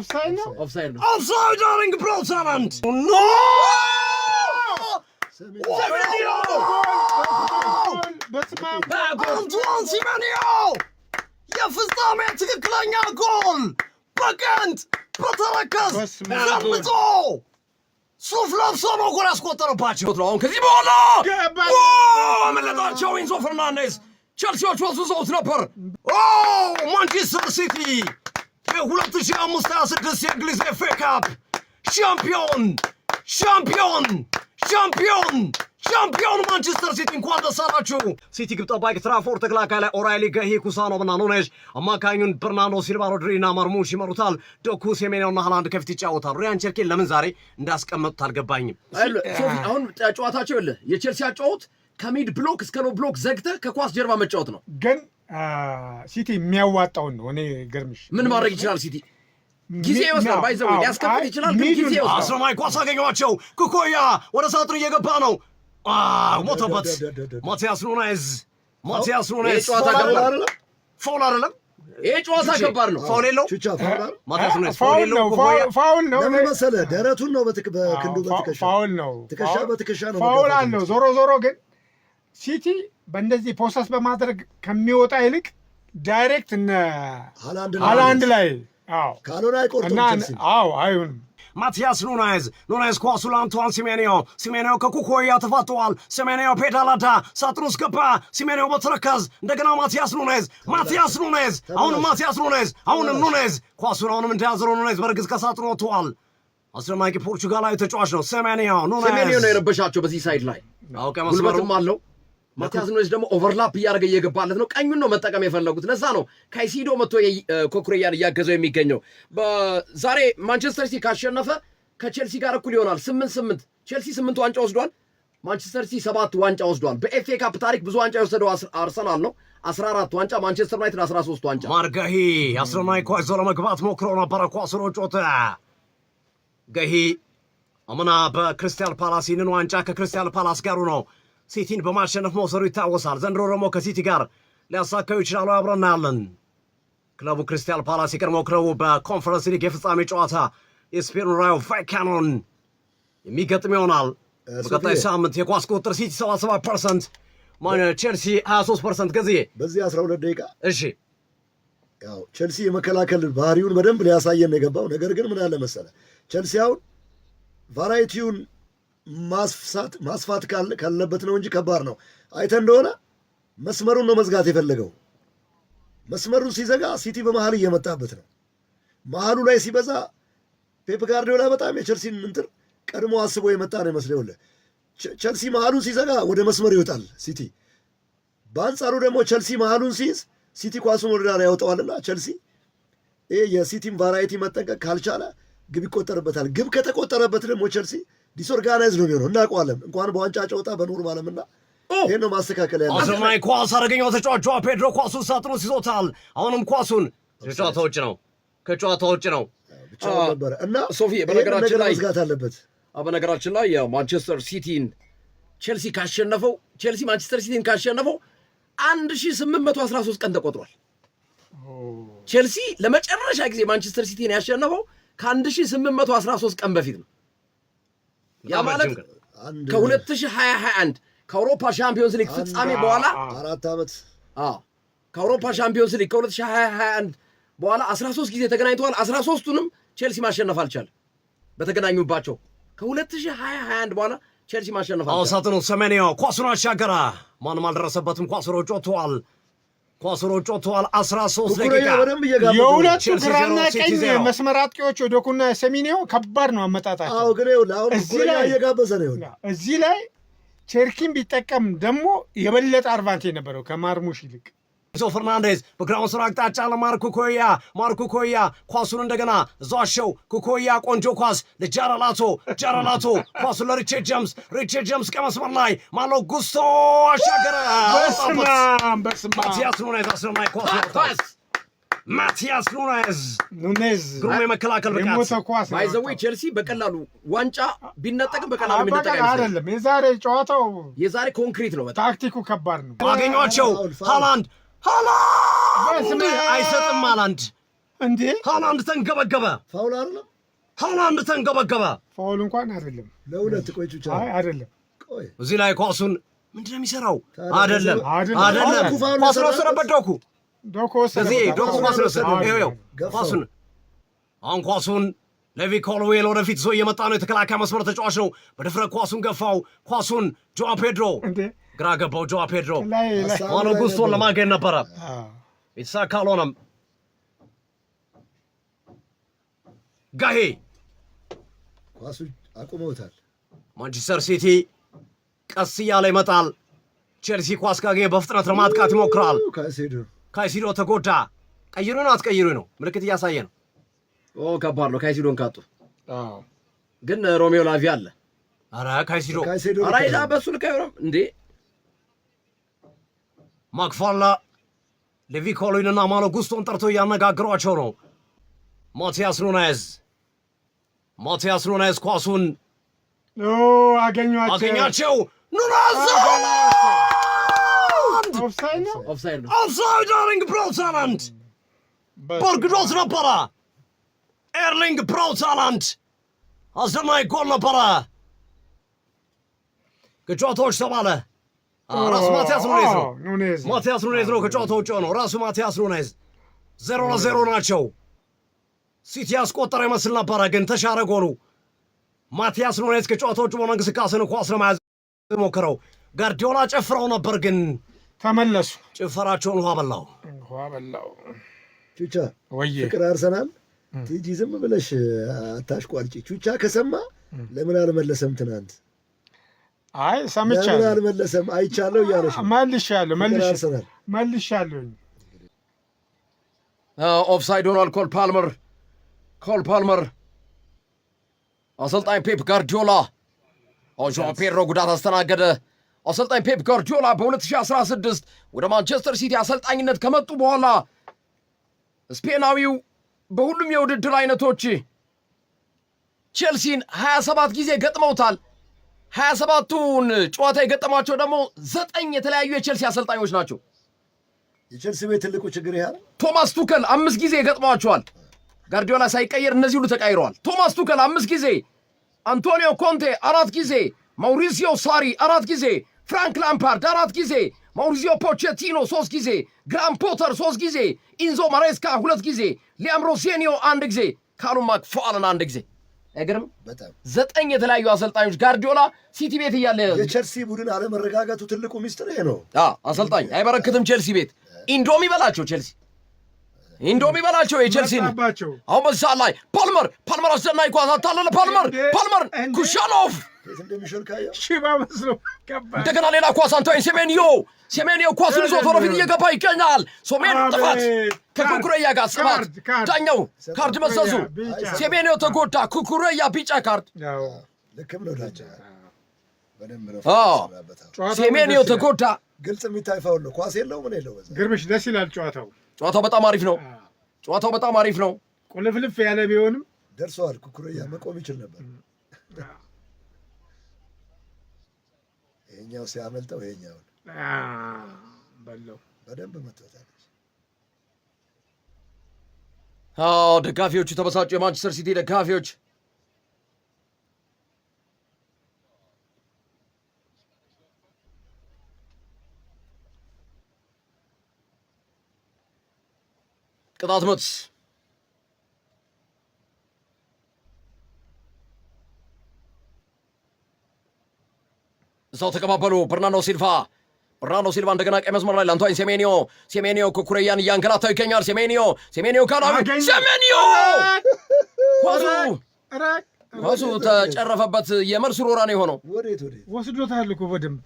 ኦፍሳይድ ነው ኦፍሳይድ አሪንግ ብሮታላንድ ኖ አንቷን ሲሜኒዮ የፍጻሜ ትክክለኛ ጎል በቀንት በተረከዝ ዘምቶ ሱፍ ለብሶ ነው ጎል ያስቆጠረባቸው። አሁን ከዚህ በኋላ መለጣቸው ኢንዞ ፈርናንዴዝ ቸልሲዎች ወስውሰውት ነበር። ማንቸስተር ሲቲ የ2025/26 የእንግሊዝ ኤፍ ኤ ካፕ ሻምፒዮን ማንቸስተር ሲቲ እንኳን ደስ አላችሁ። ሲቲ ግብ ጠባቂ ትራፎርድ፣ ተከላካይ ላይ ኦራይሊ ገሂ፣ ኩሳኖቭና ኑኔዝ፣ አማካኙን በርናርዶ ሲልቫ፣ ሮድሪና ማርሙሽ ይመሩታል። ዶኩ፣ ሴሜንዮና ሃላንድ ከፊት ይጫወታሉ። ሪያን ቸርኪን ለምን ዛሬ እንዳስቀመጡት አልገባኝም። ሶፊ አሁን ጨዋታቸው የለ የቼልሲ አጫወት ከሚድ ብሎክ እስከ ሎ ብሎክ ዘግተህ ከኳስ ጀርባ መጫወት ነው። ግን ሲቲ የሚያዋጣውን ነው። እኔ ገርምሽ ምን ማድረግ ይችላል ሲቲ ጊዜ ይወስዳል። ባይዘው ሊያስከፍት ይችላል ግን ጊዜ ይወስዳል። አስረማይ ኳስ አገኘዋቸው። ኩኮያ ወደ ሳጥኑ እየገባ ነው። ሞተበት። ማቲያስ ኑኔዝ ጨዋታ ከባድ አይደለም። ፋውል አይደለም። ይሄ ጨዋታ ከባድ ነው። ፋውል የለው። ማቲያስ ኑኔዝ ፋውል ነው። ለምን መሰለህ? ደረቱን ነው በክንዱ በትከሻ ፋውል ነው። ትከሻ በትከሻ ነው ፋውል አለው። ዞሮ ግን ሲቲ በእንደዚህ ፕሮሰስ በማድረግ ከሚወጣ ይልቅ ዳይሬክት እነ ሃላንድ ላይ ካልሆነ አይቆርጥም። አይሆንም። ማቲያስ ኑኔዝ ኳሱ ለአንቷን ሲሜኒዮ ከኩኮያ ተፋተዋል። ሲሜኒዮ ፔዳላዳ ሳጥኑ ውስጥ ገባ። ሲሜኒዮ በተረከዝ እንደገና ማቲያስ ኑኔዝ አሁንም ኑኔዝ ኳሱን አሁንም እንደያዘው ኑኔዝ በርግዝ ከሳጥኑ ወጥተዋል። አስደናቂ ፖርቹጋላዊ ተጫዋች ነው ሲሜኒዮ ነው የረበሻቸው በዚህ ሳይድ ላይ ጉልበትም አለው። ማቲያስ ኑኔዝ ደግሞ ኦቨርላፕ እያደረገ እየገባለት ነው። ቀኙን ነው መጠቀም የፈለጉት። ለዛ ነው ካይሲዶ መጥቶ ኮኩሬያን እያገዘው የሚገኘው። ዛሬ ማንቸስተር ሲቲ ካሸነፈ ከቼልሲ ጋር እኩል ይሆናል 8-8። ቼልሲ 8 ዋንጫ ወስዷል። ማንቸስተር ሲቲ 7 ዋንጫ ወስዷል። በኤፍ ኤ ካፕ ታሪክ ብዙ ዋንጫ የወሰደው አርሰናል ነው 14 ዋንጫ፣ ማንቸስተር ዩናይትድ 13 ዋንጫ። ማርጋሂ አስረናይ ኳስ ይዞ ለመግባት ሞክሮ ነበረ። ኳሱን ጮተ ገሂ አምና በክሪስታል ፓላስ ይህንን ዋንጫ ከክሪስታል ፓላስ ጋሩ ነው ሲቲን በማሸነፍ መውሰዱ ይታወሳል። ዘንድሮ ደግሞ ከሲቲ ጋር ሊያሳካው ይችላሉ። አብረን እናያለን። ክለቡ ክሪስታል ፓላስ የቀድሞው ክለቡ በኮንፈረንስ ሊግ የፍጻሜ ጨዋታ የስፔኑ ራዮ ቫይካኖን የሚገጥም ይሆናል። በቀጣይ ሳምንት የኳስ ቁጥጥር ሲቲ 77%፣ ቼልሲ 23%። ገዝዬ በዚህ 12 ደቂቃ እሺ፣ ያው ቼልሲ የመከላከል ባህሪውን በደንብ ሊያሳየን ነው የገባው። ነገር ግን ምን አለ መሰለ ቼልሲ አሁን ቫራይቲውን ማስፋት ካለበት ነው እንጂ ከባድ ነው። አይተህ እንደሆነ መስመሩን ነው መዝጋት የፈለገው። መስመሩን ሲዘጋ ሲቲ በመሀል እየመጣበት ነው። መሀሉ ላይ ሲበዛ ፔፕ ጋርዲዮላ በጣም የቸልሲን እንትን ቀድሞ አስቦ የመጣ ነው ይመስለው። ቸልሲ መሀሉን ሲዘጋ ወደ መስመር ይወጣል ሲቲ። በአንጻሩ ደግሞ ቸልሲ መሀሉን ሲይዝ ሲቲ ኳሱን ወደ ዳር ያወጣዋልና ቸልሲ የሲቲን ቫራይቲ መጠንቀቅ ካልቻለ ግብ ይቆጠርበታል። ግብ ከተቆጠረበት ደግሞ ቸልሲ ዲስኦርጋናይዝ ነው የሚሆነው። እናውቀዋለን። እንኳን በዋንጫ ጨዋታ በኖርማልምና ይሄን ነው ማስተካከል ያለው። አስረናይ ኳስ አደገኛው ተጫዋች ፔድሮ ኳሱን ሳጥኑ ይዞታል። አሁንም ኳሱን ከጨዋታ ውጭ ነው ብቻውን ነበረ እና ሶፊ በነገራችን ላይ መዝጋት አለበት። በነገራችን ላይ ማንቸስተር ሲቲን ቼልሲ ማንቸስተር ሲቲን ካሸነፈው 1813 ቀን ተቆጥሯል። ቼልሲ ለመጨረሻ ጊዜ ማንቸስተር ሲቲን ያሸነፈው ከ1813 ቀን በፊት ነው። ያ ማለት ከ2021 ከአውሮፓ ሻምፒዮንስ ሊግ ፍጻሜ በኋላ 4 ዓመት ከአውሮፓ ሻምፒዮንስ ሊግ ከ2021 በኋላ 13 ጊዜ ተገናኝተዋል። 13ቱንም ቼልሲ ማሸነፍ አልቻለም። በተገናኙባቸው ከ2021 በኋላ ቼልሲ ማሸነፍ አልቻለም። ሳጥኑ ሰሜንዮ ኳሱን አሻገረ። ማንም አልደረሰበትም። ኳሱ ሮጭ ወጥቷል። 13 ደቂቃ የሁለቱ ግራና ቀኝ መስመር አጥቂዎች ዶኩና ሰሜንዮ ከባድ ነው አመጣጣቸው። አዎ ግን አሁን ኩኩሬያ እየጋበዘ ነው። እዚህ ላይ ቸርኪን ቢጠቀም ደግሞ የበለጠ አድቫንቴጅ ነበረው ከማርሙሽ ይልቅ። ኢንዞ ፈርናንዴዝ በግራውን ስራ አቅጣጫ ለማርኩ ኮያ ኳሱን እንደገና እዛው ኩኮያ ቆንጆ ኳስ ለጃራላቶ ኳሱን ለሪቼድ ጄምስ ከመስመር ላይ ማለው ጉስቶ አሻገረ። ማቲያስ ኑኔዝ ግሩም የመከላከል ብቃት ባይዘዌ ቼልሲ በቀላሉ ዋንጫ ቢነጠቅም በቀላሉ የሚነጠቅ አይደለም። የዛሬ ኮንክሪት ነው። በጣም ታክቲኩ ከባድ ነው። አገኟቸው። ሃላንድ አይሰጥም። ሃላንድ እንዴ ሃላንድ ተንገበገበ። ፋውል አይደለም፣ ሃላንድ ተንገበገበ። ፋውል እንኳን አይደለም። ለሁለት ቆይ ቹቻ አይ አይደለም። ቆይ እዚህ ላይ ኳሱን ምንድነው የሚሰራው? አይደለም አይደለም። ኳስ ነው ሰረበት ዶኩ ዶኮ እዚህ ዶኩ ኳስ ነው ሰረበት። ይኸው ኳሱን አሁን ኳሱን ሌቪ ኮልዌል ወደፊት ዞ እየመጣ ነው። የተከላካይ መስመር ተጫዋች ነው። በድፍረት ኳሱን ገፋው። ኳሱን ጆዋ ፔድሮ ግራ ገባው። ጆዋ ፔድሮ ማሎ ጉስቶን ለማገኝ ነበረ፣ የተሳካ አልሆነም። ጋሄ ኳሱ አቁመውታል። ማንቸስተር ሲቲ ቀስ እያለ ይመጣል። ቼልሲ ኳስ ካገኘ በፍጥነት ለማጥቃት ይሞክራል። ካይሲዶ ተጎዳ። ቀይሩ ነው አትቀይሩ ነው ምልክት እያሳየ ነው። ከባድ ነው። ካይሲዶን ካጡ ግን ሮሜዮ ላቪያ አለ። አረ ካይሲዶ አረ ይዛ በሱ ልክ አይሆንም እንዴ። ማክፋላ ሌቪ ኮሎይንና ማሎ ጉስቶን ጠርቶ እያነጋግሯቸው ነው። ማቲያስ ኑኔዝ ኳሱን አገኛቸው። ኑኔዝ ኦፍሳይድ ነው። ኤርሊንግ ብራውት ሃላንድ በርግዶት ነበረ። ኤርሊንግ ብራውት ሃላንድ አስደናቂ ጎል ነበረ። ከጨዋታዎች ተባለ። ራሱ ማቲያስ ኑኔዝ ነው ከጨዋታው ውጭ ነው። ራሱ ማቲያስ ኑኔዝ 0-0 ናቸው። ሲቲ ያስቆጠረ ይመስል ነበረ፣ ግን ተሻረ ጎሉ። ማቲያስ ኑኔዝ ከጨዋታው ውጭ በሆነ እንቅስቃሴ ነው ኳስ ለመያዝ ሞክረው። ጋርዲዮላ ጨፍረው ነበር፣ ግን ተመለሱ። ጭፈራቸውን ውሃ በላው። ቹቻ ፍቅር አርሰናል ቲጂ ዝም ብለሽ አታሽቋልጪ። ቹቻ ከሰማ ለምን አልመለሰም? ትናንት አይ ሰምቻለሁ። ለምን አልመለሰም? አይቻለሁ እያለሽ መልሻለሁ። ኦፍሳይድ ሆኗል። ኮል ፓልመር አሰልጣኝ ፔፕ ጋርዲዮላ ጆዋ ፔድሮ ጉዳት አስተናገደ። አሰልጣኝ ፔፕ ጋርዲዮላ በ2016 ወደ ማንቸስተር ሲቲ አሰልጣኝነት ከመጡ በኋላ ስፔናዊው በሁሉም የውድድር አይነቶች ቼልሲን 27 ጊዜ ገጥመውታል። 27ቱን ጨዋታ የገጠሟቸው ደግሞ 9 የተለያዩ የቼልሲ አሰልጣኞች ናቸው። የቼልሲ ቤት ትልቁ ችግር ይሄ ቶማስ ቱከል 5 ጊዜ ገጥሟቸዋል። ጋርዲዮላ ሳይቀየር እነዚህ ሁሉ ተቀይረዋል። ቶማስ ቱከል 5 ጊዜ፣ አንቶኒዮ ኮንቴ 4 ጊዜ፣ ማውሪሲዮ ሳሪ 4 ጊዜ፣ ፍራንክ ላምፓርድ 4 ጊዜ፣ ማውሪዚዮ ፖቼቲኖ 3 ጊዜ፣ ግራም ፖተር 3 ጊዜ፣ ኢንዞ ማሬስካ 2 ጊዜ፣ ሊያም ሮሴኒዮ 1 ጊዜ፣ ካሉም ማክፋለን 1 ጊዜ። አይገርም? በጣም 9 የተለያዩ አሰልጣኞች ጋርዲዮላ ሲቲ ቤት እያለ። የቼልሲ ቡድን አለመረጋጋቱ ትልቁ ሚስጥር ይሄ ነው። አሰልጣኝ አይበረክትም ቼልሲ ቤት። ኢንዶሚ በላቸው ቼልሲ ኢንዶሚ በላቸው የቼልሲን። አሁን በዛ ላይ ፓልመር አስደናቂ ኳስ አታለለ። ፓልመር ኩሻኖቭ እንደገና ሌላ ኳስ አንቶኒ ሴሜንዮ ኳሱን ይዞት ወደፊት እየገባ ይገኛል። ሶሜን ጥፋት ከኩኩሬያ ጋር ጽፋት ዳኛው ካርድ መዘዙ። ሴሜንዮ ተጎዳ። ኩኩሬያ ቢጫ ካርድ። ሴሜንዮ ተጎዳ። ግልጽ የሚታይ ፋውል ነው። ኳስ የለው ምን የለው። ግርምሽ ደስ ይላል። ጨዋታው በጣም አሪፍ ነው። ቁልፍልፍ ያለ ቢሆንም ደርሰዋል። ኩኩሬያ መቆም ይችል ነበር። ይሄኛው ሲያመልጠው ይሄኛውን በለው በደንብ መጥቶታል። ደጋፊዎቹ ተበሳጩ። የማንቸስተር ሲቲ ደጋፊዎች ቅጣት ምት እዛው ተቀባበሉ። በርናርዶ ሲልቫ እንደገና ቀይ መስመር ላይ ለአንቶኒ ሴሜንዮ ኩኩሬያን እያንከራታው ይገኛል። ሴሜንዮ ኳሱ ተጨረፈበት። የመልስ ሮራ ነው የሆነው። ወስዶታል እኮ በደንብ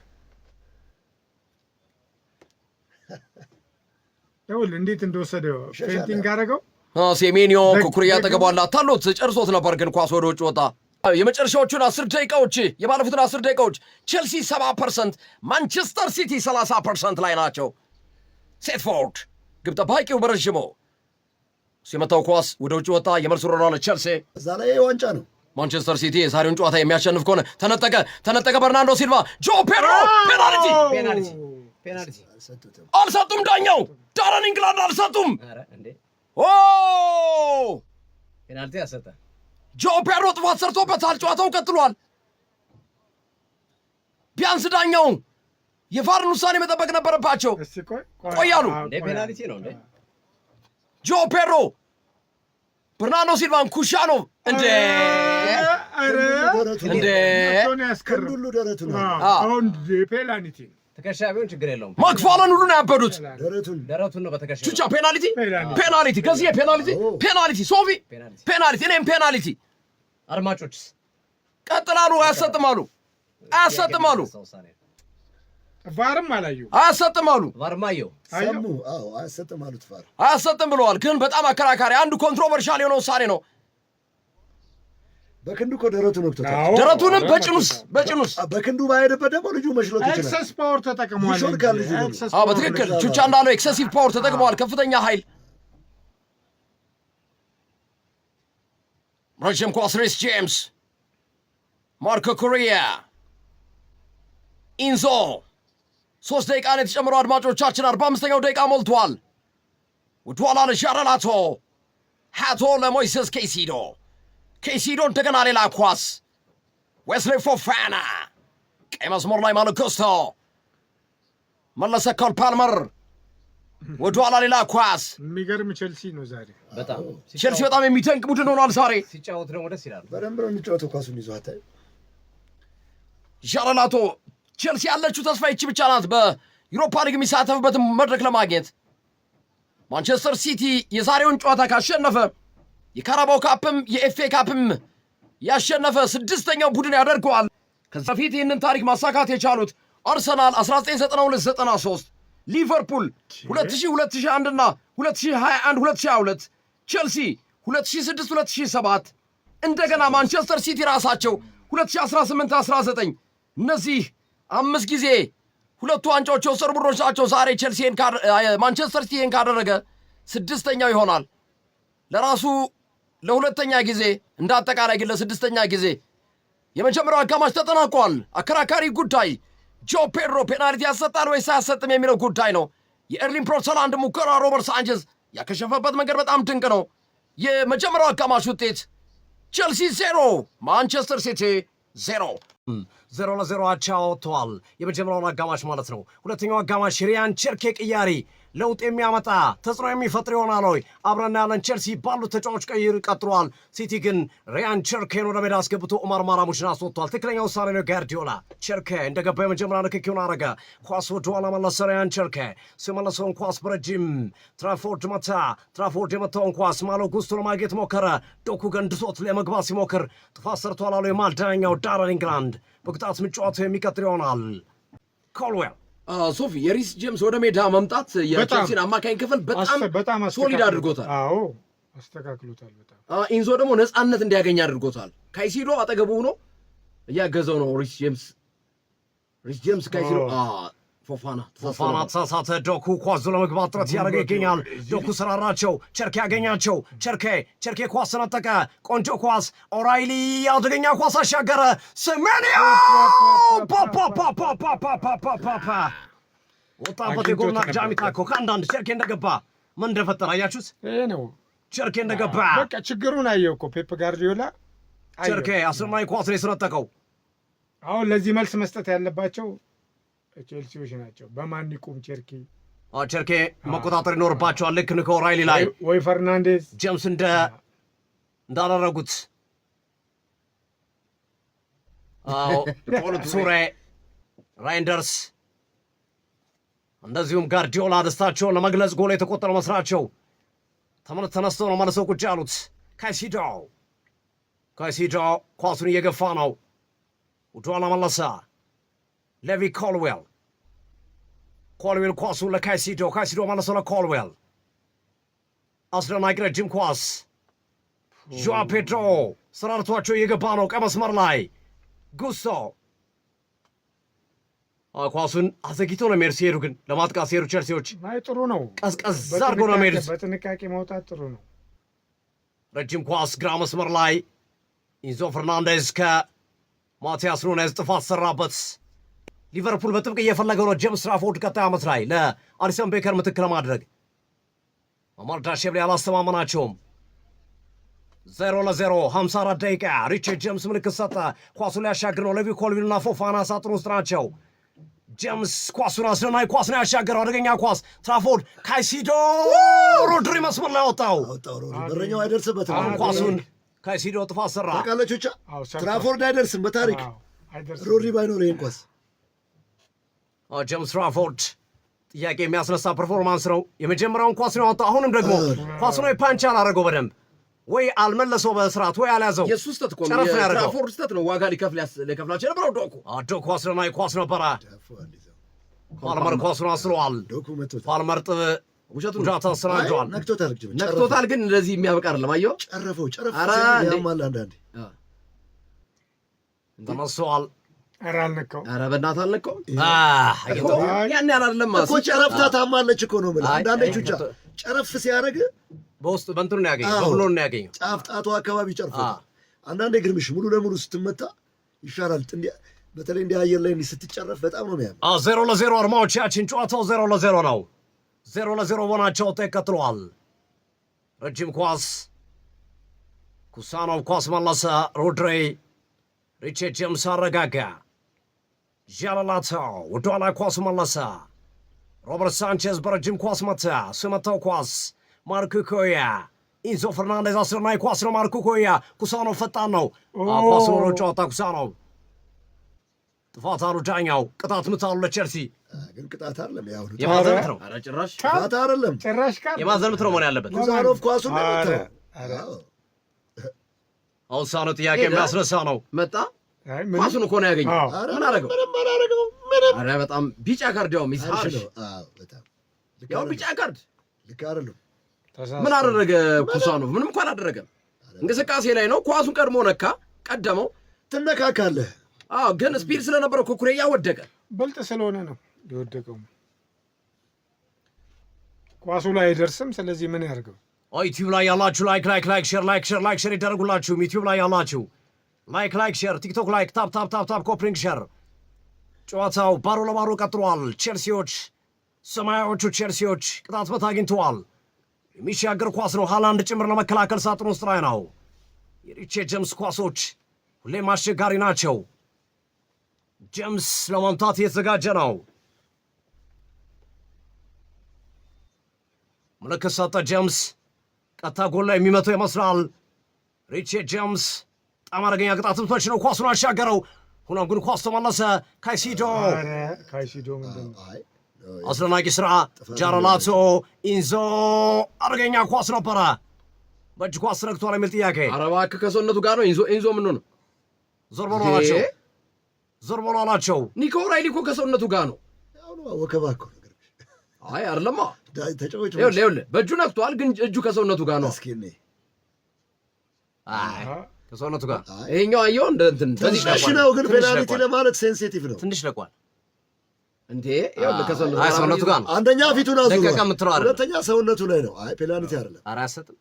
ይኸውልህ እንዴት እንደወሰደው ፌንቲንግ አደረገው። ሴሜንዮ ኩኩሬያ ተገቧላ ታሎት ጨርሶት ነበር፣ ግን ኳስ ወደ ውጭ ወጣ። የመጨረሻዎቹን 10 ደቂቃዎች የባለፉትን 10 ደቂቃዎች ቼልሲ 70%፣ ማንቸስተር ሲቲ 30% ላይ ናቸው። ሴትፎርድ ግብ ጠባቂው በረዥሙ ሲመታው ኳስ ወደ ውጭ ወጣ። የመልስ ሮራ ለቼልሲ እዛ ላይ ዋንጫ ነው። ማንቸስተር ሲቲ የዛሬውን ጨዋታ የሚያሸንፍ ከሆነ ተነጠቀ። በርናርዶ ሲልቫ ጆ ፔድሮ ፔናልቲ አልሰጡም። ዳኛው ዳረን ኢንግላንድ አልሰጡም። ፔናልቲ ያሰጠ ጆ ፔድሮ ጥፋት ሰርቶበታል። ጨዋታው ቀጥሏል። ቢያንስ ዳኛው የቫርን ውሳኔ መጠበቅ ነበረባቸው። ቆያሉ እንደ ፔናልቲ ነው እንዴ? ጆ ፔድሮ በርናርዶ ሲልቫን ኩሻኖቭ እንዴ ሁሉ ደረቱ ነው። አሁን ፔናልቲ ትከሻ ቢሆን ችግር የለውም። ማክፋለን ሁሉ ነው ያበዱት። ደረቱን ነው በትከሻ ቹቻ ፔናልቲ ከዚህ ፔናልቲ ሶፊ ፔናልቲ እኔም ፔናልቲ። አድማጮችስ ቀጥላሉ። አያሰጥም አሉ ቫርም አላዩ አያሰጥም አሉ ቫርማየው ሰሙ። አያሰጥም አሉት። ቫር አያሰጥም ብለዋል። ግን በጣም አከራካሪ አንዱ ኮንትሮቨርሻል የሆነ ውሳኔ ነው። በክንዱ እኮ ደረቱን ወቅቶታል። ደረቱንም በጭኑስ በክንዱ ባይሄድበት ደግሞ ልጁ መሽሎት ይችላል። ኤክሰስ ፓወር ተጠቅሟል። በትክክል ቹቻ እንዳለው ኤክሰሲቭ ፓወር ተጠቅመዋል። ከፍተኛ ኃይል ረጅም ኳስ ሪስ ጄምስ ማርኮ ኮሪያ ኢንዞ 3 ደቂቃ ነው የተጨመረው። አድማጮቻችን 45ኛው ደቂቃ ሞልቷል። ወደኋላ ለሻረላቶ ሃቶ ለሞይሰስ ኬሲዶ እንደገና ሌላ ኳስ ዌስሊ ፎፋና ቀይ መስመር ላይ ማሎ ኮስቶ መለሰ ኮል ፓልመር ወደኋላ ሌላ ኳስ። የሚገርም ቼልሲ ነው ዛሬ። ቼልሲ በጣም የሚደንቅ ቡድን ሆኗል ዛሬ። ሲጫወት ደግሞ ደስ ይላል። በደንብ ነው የሚጫወተው። ኳሱን ይዟት ሻረላቶ ቼልሲ ያለችው ተስፋ ይቺ ብቻ ናት፣ በዩሮፓ ሊግ የሚሳተፍበትን መድረክ ለማግኘት። ማንቸስተር ሲቲ የዛሬውን ጨዋታ ካሸነፈ የካራባው ካፕም የኤፍኤ ካፕም ያሸነፈ 6ኛው ቡድን ያደርገዋል። ከዚህ በፊት ይህንን ታሪክ ማሳካት የቻሉት አርሰናል 1992-93፣ ሊቨርፑል 2000፣ 2001 እና 2021 2022፣ ቼልሲ 2006-2007 እንደገና ማንቸስተር ሲቲ ራሳቸው 2018-19 እነዚህ 5 ጊዜ ሁለቱ ዋንጫዎች የወሰዱ ቡድኖች ናቸው። ዛሬ ማንቸስተር ሲቲን ካደረገ 6ኛው ይሆናል። ለራሱ ለሁለተኛ ጊዜ እንደ አጠቃላይ ግን ለ6ኛ ጊዜ። የመጀመሪያው አጋማሽ ተጠናቋል። አከራካሪ ጉዳይ ጆ ፔድሮ ፔናልቲ ያሰጣል ወይስ አያሰጥም የሚለው ጉዳይ ነው። የኤርሊንግ ብራውት ሃላንድ ሙከራ ሮበርት ሳንቼዝ ያከሸፈበት መንገድ በጣም ድንቅ ነው። የመጀመሪያው አጋማሽ ውጤት ቼልሲ 0 ማንቸስተር ሲቲ 0-0 አቻ ወጥተዋል። የመጀመሪያውን አጋማሽ ማለት ነው። ሁለተኛው አጋማሽ ሪያን ቸርኬ ቅያሪ ለውጥ የሚያመጣ ተጽዕኖ የሚፈጥር ይሆናል ወይ? አብረና ያለን ቼልሲ ባሉት ተጫዋቾች ቀይር ቀጥሏል። ሲቲ ግን ሪያን ቸርኬን ወደ ሜዳ አስገብቶ ኡማር ማራሙሽን አስወጥቷል። ትክክለኛ ውሳኔ ነው። ጋርዲዮላ ቸርኬ እንደገባ የመጀመሪያ ንክኪውን አረገ። ኳስ ወደኋላ መለሰ። ሪያን ቸርኬ ሲመለሰውን ኳስ በረጅም ትራፎርድ መታ። ትራፎርድ የመታውን ኳስ ማሎ ጉስቶ ለማግኘት ሞከረ። ዶኩ ገንድሶት ለመግባት ሲሞክር ጥፋት ሰርቷል አሉ የማልዳኛው ዳረን ኢንግላንድ። በቅጣት ምጫወቱ የሚቀጥል ይሆናል። ኮልዌል ሶፊ የሪስ ጄምስ ወደ ሜዳ መምጣት የቼልሲን አማካኝ ክፍል በጣም ሶሊድ አድርጎታል። አስተካክሎታል። በጣም ኢንዞ ደግሞ ነፃነት እንዲያገኝ አድርጎታል። ካይሲዶ አጠገቡ ሆኖ እያገዘው ነው። ሪስ ጄምስ ካይሲዶ ፎፋና ተሳሳተ። ዶኩ ኳስ ለመግባት ጥረት ያደረገ ይገኛል። ዶኩ ሰራራቸው። ቸርኬ ያገኛቸው። ቸርኬ ኳስ ነጠቀ። ቆንጆ ኳስ። ኦራይሊ አደገኛ ኳስ አሻገረ። ስሜንዮ ወጣበት። የጎልና ጃሚታ እኮ ከአንዳንድ ቸርኬ እንደገባ ምን እንደፈጠረ አያችሁት? ይሄ ነው ቸርኬ እንደገባ በቃ ችግሩን አየው እኮ ፔፕ ጋርዲዮላ። ቸርኬ አስረማኝ ኳስ ነው የሰነጠቀው። አሁን ለዚህ መልስ መስጠት ያለባቸው ቼልሲዎች ናቸው። በማን ይቁም? ቸርኬ መቆጣጠር ይኖርባቸዋል። ልክ ንከ ኦራይሊ ላይ ወይ ፈርናንዴዝ ጄምስ እንዳደረጉት ሱሬ ራይንደርስ እንደዚሁም ጋርዲዮላ ደስታቸውን ለመግለጽ ጎል የተቆጠረ መስራቸው ተነስተው ነው መልሰው ቁጭ ያሉት። ካይሲዶ ኳሱን እየገፋ ነው። ወደኋላ መለሰ። ሌቪ ኮልዌል ኳሱን ለካይሲዶ መለሰ ለኮልዌል። አስደናቂ ረጅም ኳስ ዦዋ ፔድሮ ሰራርቷቸው እየገባ ነው። ቀይ መስመር ላይ ጉስቶ ኳሱን አዘግይቶ ነው የሚሄዱ። ሲሄዱ ግን ለማጥቃት ሲሄዱ ቼልሲዎች ጥሩ ነው፣ ቀዝቀዝ አድርጎ ነው የሚሄዱት። በጥንቃቄ መውጣት ጥሩ ነው። ረጅም ኳስ ግራ መስመር ላይ ኢንዞ ፈርናንዴዝ ከማቲያስ ኑኔዝ ጥፋት ሰራበት። ሊቨርፑል በጥብቅ እየፈለገው ነው ጄምስ ትራፎርድ ቀጣይ ዓመት ላይ ለአሊሰን ቤከር ምትክ ለማድረግ። አማርዳሽብሊ አላስተማመናቸውም። 0-0 54 ደቂቃ ሪቻርድ ጄምስ ምልክት ሰጠ። ኳሱን ሊያሻግር ነው። ሌቪ ኮልቪልና ፎፋና ሳጥን ውስጥ ናቸው። ጄምስ ኳሱን አስደናቂ ኳስ ነው ያሻገረው። አደገኛ ኳስ ትራፎርድ ካይሲዶ ሮድሪ መስመር ላይ አወጣው። በረኛው አይደርስበትም። ኳሱን ካይሲዶ ጥፋት ሰራ። ታውቃለች ብቻ ትራፎርድ አይደርስም። በታሪክ ሮድሪ ባይኖር ይህን ኳስ ጄምስ ትራፎርድ ጥያቄ የሚያስነሳ ፐርፎርማንስ ነው። የመጀመሪያውን ኳስ ነው ያወጣው። አሁንም ደግሞ ኳሱ ነው ፓንች አላደረገው በደንብ ወይ አልመለሰው በስርዓት ወይ አልያዘው። የሱ ስህተት እኮ ነው። የትራፎርድ ስህተት ነው። ዋጋ ሊከፍላቸው የነበረው ዶኩ አስደናቂ ኳስ ነበረ። ፓልመር ኳሱን አስለዋል። ፓልመር ጉዳት አስተናግደዋል። ነክቶታል፣ ግን እንደዚህ የሚያበቃ አይደለም። አየሁ ጨረፈው አንዳንዴ ተነስተዋል። ኧረ አልነካው። ኧረ በእናትህ አልነካው። ያን ያህል አይደለም እኮ ጨረፍታ ታማለች እኮ ነው የምልህ። አንዳንዶቹ ብቻ ጨረፍ ሲያደርግ በውስጥ በእንትኑ ነው ያገኘው፣ በብሎን ነው ያገኘው። ጫፍ ጣቷ አካባቢ ጨርፎታል። አንዳንዴ ግርምሽ ሙሉ ለሙሉ ስትመታ ይሻላል። በተለይ እንዲህ አየር ላይ ስትጨረፍ በጣም ነው የሚያምር። 0-0 አድማጮቻችን፣ ጨዋታው 0-0 ነው። 0-0 በሆናቸው ውጤት ቀጥሏል። ረጅም ኳስ ኩሳኖቭ ኳስ መለሰ። ሮድሪ ሪቻርድ ጄምስ አረጋጋ። ዣላላታው ወደኋላ ኳስ መለሰ። ሮበርት ሳንቼዝ በረጅም ኳስ መታ። ስመታው ኳስ ማርኩ ኮያ ኢንዞ ፈርናንዴዝ አስደናቂ ኳስ ነው። ማርኩ ኮያ ኩሳኖቭ ፈጣን ነው። ኳስ ነው ጨዋታ ኩሳኖቭ ጥፋት አሉ ዳኛው። ቅጣት ምታሉ ለቸልሲ ግን ቅጣት አይደለም። ያው የማዘን ምት ነው። ኧረ ጭራሽ ቅጣት አይደለም። ጭራሽ የማዘን ምት ነው መሆን ያለበት። ኩሳኖቭ ኳሱን ነው ውሳኔው ጥያቄ የሚያስነሳ ነው። መጣ ኳሱን እኮ ነው ያገኘው። ምን አደረገው? ኧረ በጣም ቢጫ ካርድ ያው ሚስሃርሽ ያው ቢጫ ካርድ ልክ አይደለም። ምን አደረገ ኩሳኖቭ? ምንም እንኳን አላደረገም። እንቅስቃሴ ላይ ነው። ኳሱን ቀድሞ ነካ፣ ቀደመው። ትነካካለህ። ግን ስፒድ ስለነበረው ኩኩሬያ ወደቀ። ብልጥ ስለሆነ ነው የወደቀው። ኳሱ ላይ አይደርስም። ስለዚህ ምን ያደርገው? ዩቲዩብ ላይ ያላችሁ ላይክ ሼር ይደረጉላችሁ። ዩቲዩብ ላይ ያላችሁ ላይክ ሼር፣ ቲክቶክ ላይክ ታፕ ኮፕሪንግ ሼር። ጨዋታው ባዶ ለባዶ ቀጥሏል። ቼልሲዎች ሰማያዎቹ ቼልሲዎች ቅጣት ምት አግኝተዋል። የሚሻገር ኳስ ነው። ሃላንድ ጭምር ለመከላከል ሳጥን ውስጥ ላይ ነው። የሪቻርድ ጄምስ ኳሶች ሁሌም አስቸጋሪ ናቸው። ጄምስ ለመምታት እየተዘጋጀ ነው። ምልክት ሰጠ። ጄምስ ቀጥታ ጎል ላይ የሚመተው ይመስላል። ሪቻርድ ጄምስ በጣም አደገኛ ቅጣት ምቶች ነው። ኳሱን አሻገረው። ሆኖም ግን ኳስ ተመለሰ። ካይሲዶ ምንድን ነው? አስደናቂ ስራ። ጃረላቶ ኢንዞ አደገኛ ኳስ ነበረ። በእጅ ኳስ ረግቷል የሚል ጥያቄ። ኧረ እባክህ ከሰውነቱ ጋር ነው። ኢንዞ ምን ነው? ዞር በሉ አላቸው። ኒኮ ራይሊ እኮ ከሰውነቱ ጋር ነው። ወከባ እኮ ነገር። አይ አይደለማ። ተጫዋች ይኸውልህ በእጁ ነክቷል፣ ግን እጁ ከሰውነቱ ጋር ነው። አይ ከሰውነቱ ጋር ይሄኛው አየው እንደ እንትን ትንሽ ነው፣ ግን ፔናልቲ ለማለት ሴንሲቲቭ ነው። ትንሽ ለቋል እንዴ? ይኸውልህ ከሰውነቱ ጋር ነው። አንደኛ ፊቱን አዙሯል፣ ሁለተኛ ሰውነቱ ላይ ነው። አይ ፔናልቲ አይደለም። ኧረ አያሰጥም።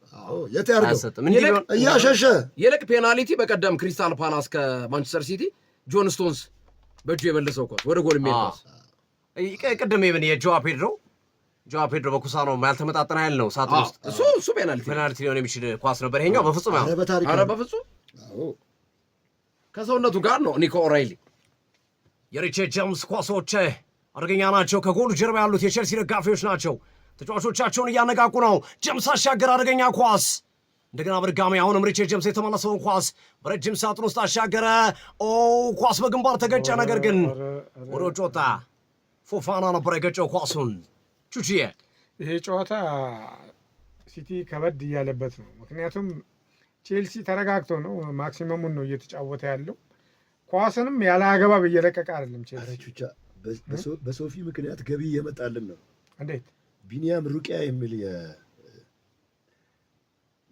የት ያድርገው? እያሸሸ ይልቅ ፔናልቲ በቀደም ክሪስታል ፓላስ ከማንቸስተር ሲቲ ጆን ስቶንስ በእጁ የመለሰው ኳስ ወደ ጎል የሚሄድ ኳስ ቅድም ይብን የጆዋ ፔድሮ በኩሳኖቭ ያልተመጣጠነ ኃይል ነው ሳጥን ውስጥ እሱ ፔናልቲ ሊሆን የሚችል ኳስ ነበር። ይሄኛው በፍጹም ኧረ በፍጹም ከሰውነቱ ጋር ነው። ኒኮ ኦራይሊ የሪቻርድ ጄምስ ኳሶች አደገኛ ናቸው። ከጎሉ ጀርባ ያሉት የቼልሲ ደጋፊዎች ናቸው። ተጫዋቾቻቸውን እያነቃቁ ነው። ጄምስ አሻገር፣ አደገኛ ኳስ እንደገና በድጋሚ አሁንም ሪቻርድ ጄምስ የተመለሰውን ኳስ በረጅም ሳጥን ውስጥ አሻገረ። ኳስ በግንባር ተገጨ፣ ነገር ግን ወደ ውጭ ወጣ። ፎፋና ነበር የገጨው ኳሱን። ቹቺዬ ይሄ ጨዋታ ሲቲ ከበድ እያለበት ነው። ምክንያቱም ቼልሲ ተረጋግቶ ነው ማክሲመሙን ነው እየተጫወተ ያለው። ኳስንም ያለ አገባብ እየለቀቀ አይደለም ቼልሲ። በሶፊ ምክንያት ገቢ እየመጣልን ነው። እንዴት? ቢኒያም ሩቂያ የሚል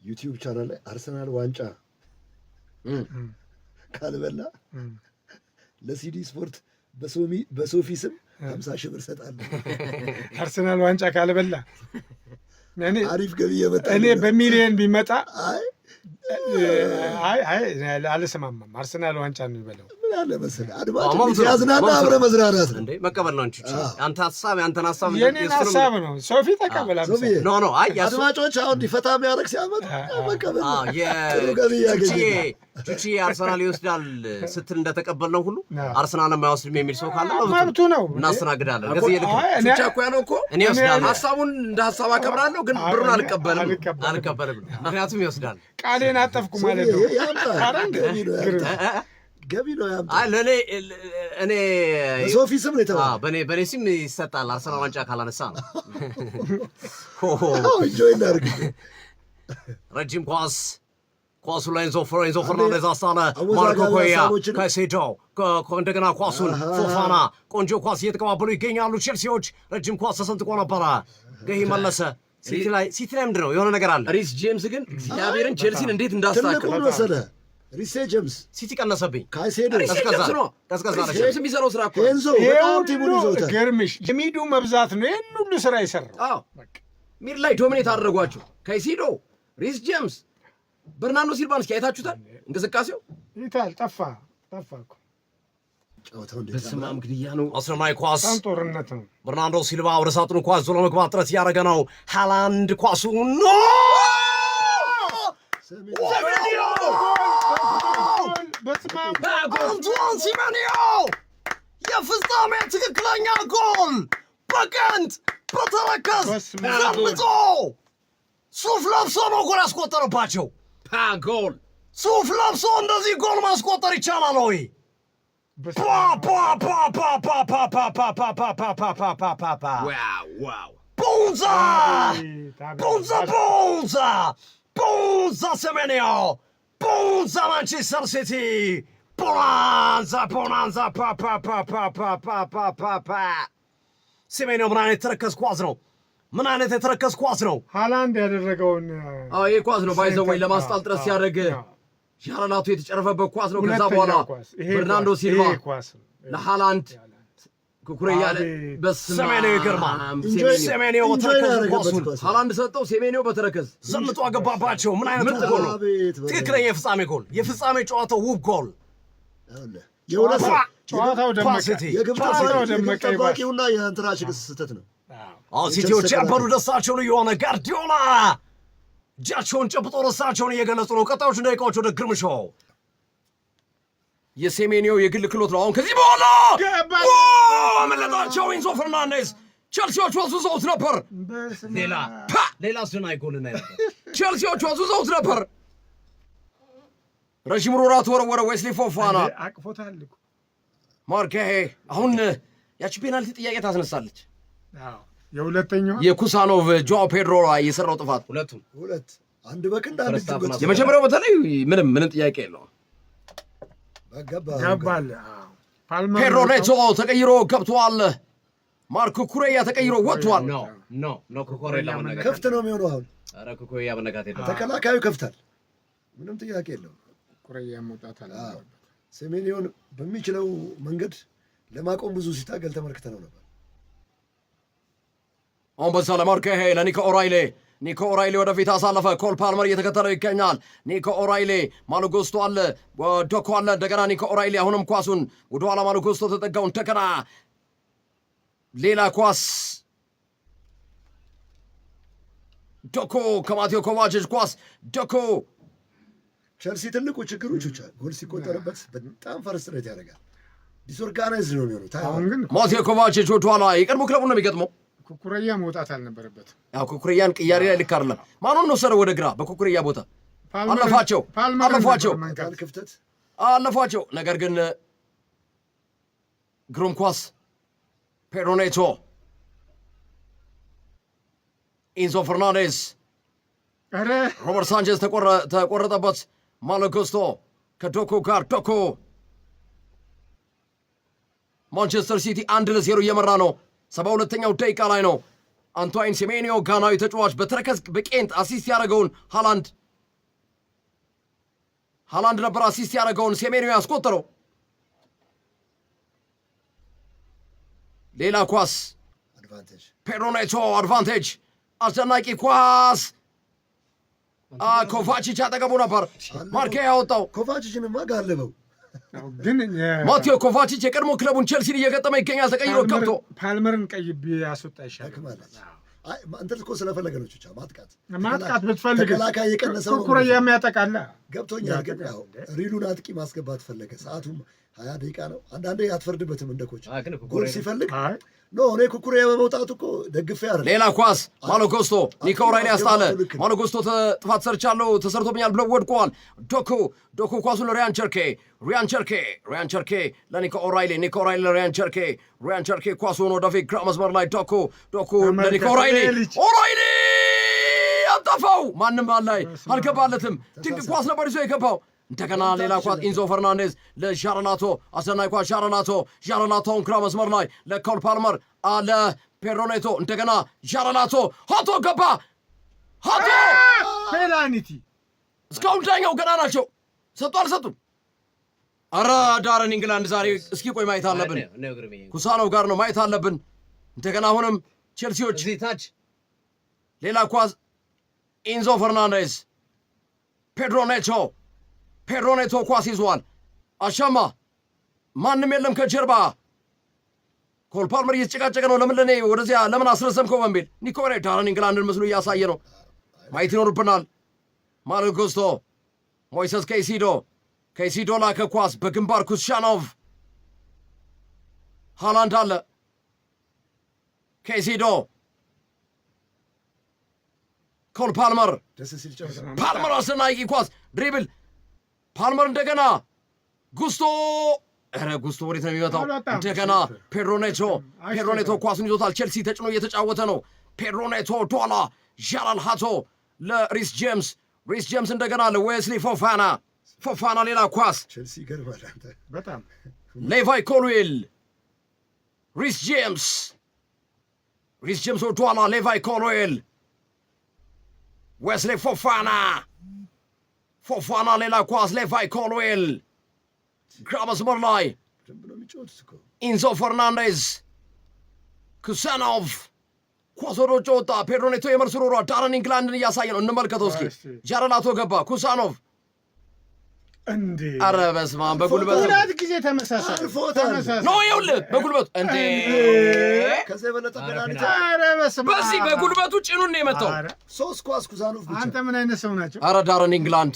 የዩቲዩብ ቻናል ላይ አርሰናል ዋንጫ ካልበላ ለሲዲ ስፖርት በሶፊ ስም 50 ሺህ ብር እሰጣለሁ። አርሰናል ዋንጫ ካልበላ አሪፍ ገቢ እየመጣ እኔ በሚሊየን ቢመጣ አይ አልሰማማም። አርሰናል ዋንጫ ነው የሚበለው። ምን አለ መሰለህ አድማጭ ያዝናና አብረህ መዝናናት ነው እንዴ መቀበል ነው እንጂ አንተ ሐሳብ ያንተን ሐሳብ የኔን ሐሳብ ነው ሶፊ ተቀበል። ኖ አይ አድማጮች አሁን ዲፈታ የሚያደርግ ሲያመጥ መቀበል ጁቺ አርሰናል ይወስዳል ስትል እንደተቀበልነው ሁሉ አርሰናል የማይወስድም የሚል ሰው ካለ መብቱ ነው፣ እናስተናግዳለን። ከዚህ ይልቅ ጁቺ እኮ ያለው እኮ እኔ እወስዳለሁ፣ ሐሳቡን እንደ ሐሳብ አከብራለሁ፣ ግን ብሩን አልቀበልም። ምክንያቱም ይወስዳል። ቃሌን አጠፍኩ ማለት ነው። ገቢ ነው ያምጣ። አይ ለኔ እኔ ሶፊ ስም ነው የተባለው። በኔ ስም ይሰጣል። አርሰናል ዋንጫ ካላነሳ ነው። ኢንጆይ እናድርግ። ረጅም ኳሱ ላይ ኤንዞ ፈርናንዴዝ አሳለ። ማርኮ ኮያ ከሴዶ እንደገና ኳሱን ፎፋና ቆንጆ ኳስ እየተቀባበሉ ይገኛሉ። ቼልሲዎች ረጅም ኳስ ተሰንጥቆ ነበረ። ገሂ መለሰ። ሲቲ ላይ ምንድን ነው የሆነ ነገር አለ። ሪስ ጄምስ ግን እግዚአብሔርን ቼልሲን እንዴት እንዳስተካከለ መሰለህ። ሪስ ጄምስ ሲቲ ቀነሰብኝ። ካይሴዶ ቀዝቀዛ ጄምስ የሚሰራው ስራ እኮ ኤንዞ በጣም ቲሙን ይዘውታል። ገርምሽ የሚዱ መብዛት ነው ይህን ሁሉ ስራ ይሰራው። አዎ ሚድ ላይ ዶሚኔት አደረጓቸው። ካይሴዶ፣ ሪስ ጄምስ፣ በርናርዶ ሲልቫን እስኪ አይታችሁታል እንቅስቃሴው? ይታል ጠፋ እኮ ጨዋታው እንዴት በስመ አብ ግድያ ነው። አስረማይ ኳስ ጦርነት ነው። በርናርዶ ሲልቫ ወደ ሳጥኑ ኳስ ዞሎ መግባት ጥረት እያደረገ ነው። ሃላንድ ኳሱ ኖ አንቷን ሲሜንዮ የፍጻሜ ትክክለኛ ጎል በቀንት በተረከዝ ዘንጦ ሱፍ ለብሶ ነው ጎል ያስቆጠረባቸው። ጎል ሱፍ ለብሶ እንደዚህ ጎል ማስቆጠር ይቻላል ወይ? Bonza Semenyo, Bonza Manchester City, Bonanza, Semenyo ምን አይነት የተረከዝ ኳስ ነው? ምን አይነት የተረከዝ ኳስ ነው? ሃላንድ ያደረገውን ይህ ኳስ ነው ባይዘወይ ለማስጣል ጥረት ሲያደርግ ሻራላቱ የተጨረፈበት ኳስ ነው። ከዛ በኋላ በርናርዶ ሲልቫ ለሃላንድ ኩኩሬያ በሰሜንዮ ይገርማል። ሰሜንዮ በተረከዝ ኳሱን ሃላንድ ሰጠው። ሰሜንዮ በተረከዝ ዘንጦ አገባባቸው። ምን አይነት ጎል ነው? ትክክለኛ የፍጻሜ ጎል፣ የፍጻሜ ጨዋታው ውብ ጎል። ጨዋታው ደመቀ። የግብ ጠባቂውና የእንትና ስህተት ነው። ሲቲዎች ያበሩ ደስታቸውን እየሆነ ጋርዲዮላ እጃቸውን ጨብጦ ደስታቸውን እየገለጹ ነው። ቀጣዮቹ ደቂቃዎች ወደ ግርምሾው የሴሜንዮ የግል ክሎት ነው። አሁን ከዚህ በኋላ አመለጣቸው። ኢንዞ ፈርናንዴዝ ቼልሲዎች ወዝውዘውት ነበር። ሌላ አስደናቂ ጎል ነው። ቼልሲዎች ወዝውዘውት ነበር። ረዥም ሮራ ተወረወረ። ዌስሊ ፎፋና አቅፎታል እኮ ማርኬሄ። አሁን ያቺ ፔናልቲ ጥያቄ ታስነሳለች። የሁለተኛው የኩሳኖቭ ጆዋ ፔድሮ ላይ የሰራው ጥፋት ሁለት አንድ በቅንድ አንድ የመጀመሪያው በተለይ ምንም ጥያቄ የለውም። ገባል። ፔድሮ ኔቶ ተቀይሮ ገብቷል። ማርኮ ኩሬያ ተቀይሮ ወጥቷል። ክፍት ነው የሚሆነው። አሁን ኩሬያ በነጋት ተከላካዩ ከፍታል። ምንም ጥያቄ የለውም። ኩሬያ መውጣት አለ። ሴሜንዮን በሚችለው መንገድ ለማቆም ብዙ ሲታገል ተመልክተነው ነበር። አሁን በዛ ለማርኬሄ ለኒኮ ኦራይሌ ወደፊት አሳለፈ። ኮል ፓልመር እየተከተለው ይገኛል። ኒኮ ኦራይሌ ማሉጎስቶ አለ፣ ዶኮ አለ። እንደገና ኒኮ ኦራይሌ አሁንም ኳሱን ወደኋላ ማሉጎስቶ ተጠጋው። እንደገና ሌላ ኳስ ዶኮ ከማቴዎ ኮቫችች ኳስ ዶኮ። ቸልሲ ትልቁ ችግሩ ጎል ሲቆጠርበት በጣም ፈርስትሬት ያደርጋል። ዲስኦርጋናይዝ ነው የሚሆነው። ማቴዎ ኮቫችች ወደኋላ የቀድሞ ክለቡን ነው የሚገጥመው። ኩኩሬያ መውጣት አልነበረበትም። ኩኩሬያን ቅያሬ ላይ ልክ አይደለም። ማኑን ነው ሰረ ወደ ግራ በኩኩሬያ ቦታ አለፏቸው። ነገር ግን ግሩም ኳስ ፔድሮ ኔቶ፣ ኢንዞ ፈርናንዴዝ፣ ሮበርት ሳንቼዝ ተቆረጠበት። ማሎጎስቶ ከዶኮ ጋር ዶኮ። ማንቸስተር ሲቲ 1-0 እየመራ ነው። 72ኛው ደቂቃ ላይ ነው። አንቷይን ሴሜንዮ ጋናዊ ተጫዋች በተረከዝ በቄንጥ አሲስት ያደረገውን ሃላንድ ነበር አሲስት ያደረገውን ሴሜንዮ ያስቆጠረው። ሌላ ኳስ ፔድሮ ኔቶ አድቫንቴጅ፣ አስደናቂ ኳስ ኮቫቺች አጠገቡ ነበር። ማርኬ ያወጣው ኮቫቺችንማ ጋለበው። ግን ማቴዎ ኮቫቺች የቀድሞ ክለቡን ቼልሲን እየገጠመ ይገኛል። ተቀይሮ ገብቶ ፓልመርን ቀይ ቢያስወጣ ይሻላል። እንትን እኮ ስለፈለገ ነው ብቻ ማጥቃት ብትፈልግ ተከላካይ የቀነሰው ኩኩረያ የሚያጠቃላ ገብቶኛል። ግን ያው ሪሉን አጥቂ ማስገባት ፈለገ። ሰዓቱም 20 ደቂቃ ነው። አንዳንዴ አትፈርድበትም እንደ ኮች ጎል ሲፈልግ ኖ እኔ ኩኩረያ በመውጣቱ እኮ ደግፌ አይደል። ሌላ ኳስ ማሎ ጉስቶ ኒኮ ኦራይሊ ያስጣለ። ማሎ ጉስቶ ጥፋት ሰርቻለሁ ተሰርቶብኛል ብለው ወድቀዋል። ዶኩ ኳሱን ለሪያን ቸርኬ ለኒኮ ኦራይሊ ለሪያን ቸርኬ ኳሱን ወደፊት ግራ መስመር ላይ ዶኩ ለኒኮ ኦራይሊ አጣፋው። ማንም ላይ አልገባለትም። ድንቅ ኳስ ነበር ይዞ የገባው። እንደገና ሌላ ኳስ ኢንዞ ፈርናንዴዝ ለዣረላቶ አስደናቂ ኳስ ዣረላቶውን ግራ መስመር ላይ ለኮል ፓልመር ለፔድሮ ኔቶ እንደገና ዣረላቶ ሀቶ ገባ። ሀቶ ፔናልቲ እስካሁን ዳኛው ገና ናቸው። ሰጡ አልሰጡም? አረ ዳረን ኢንግላንድ ዛሬ እስኪ ቆይ ማየት አለብን። ኩሳኖቭ ጋር ነው ማየት አለብን። እንደገና አሁንም ቼልሲዎች ሌላ ኳስ ኢንዞ ፈርናንዴዝ ፔድሮ ኔቶ ኳስ ይዟል። አሻማ ማንም የለም ከጀርባ። ኮል ፓልመር እየተጨቃጨቀ ነው። ለምን ለኔ ወደዚያ ለምን አስረዘምከው በሚል ኒኮ ኦራይሊ ዳረን ኢንግላንድን ምስሉ እያሳየ ነው። ማየት ይኖርብናል። ማሎ ጉስቶ ሞይሰስ ከይሲዶ ላከ ኳስ በግንባር ኩሻኖቭ ሃላንድ አለ። ከይሲዶ ኮል ፓልመር አስደናቂ ኳስ ድሪብል ፓልመር እንደገና ጉስቶ ወዴት ነው የሚመጣው? እንደገና ፔድሮ ኔቶ ኳሱን ይዞታል። ቼልሲ ተጭኖ እየተጫወተ ነው። ፔድሮ ኔቶ ዶላ ዣራል ሃቶ ለሪስ ጄምስ እንደገና ለዌስሊ ፎፋና ሌላ ኳስ ቼልሲ ገርማል በጣም ሌቫይ ኮልዊል ሪስ ጄምስ ዶላ ሌቫይ ኮልዊል ዌስሊ ፎፋና ሌላ ኳስ ሌቫይ ኮልዊል ግራ መስመር ላይ ኢንዞ ፈርናንዴዝ ኩሳኖቭ ኳስ ወደ ውጭ ወጣ። ፔድሮ ኔቶ የመልስ ሮሯ ዳረን ኢንግላንድን እያሳየ ነው። እንመልከተው እስኪ። ጃረላቶ ገባ። ኩሳኖቭ እንዴ! ኧረ በስመ አብ በጉልበቱ ሁለት ጊዜ ተመሳሳይ ነው። ይኸውልህ በጉልበቱ እንዴ! ከዚህ የበለጠ ፔናልቲ! ኧረ በስመ አብ! በዚህ በጉልበቱ ጭኑን ነው የመታው። 3 ኳስ ኩሳኖቭ ብቻ። አንተ ምን አይነት ሰው ናቸው? ኧረ ዳረን ኢንግላንድ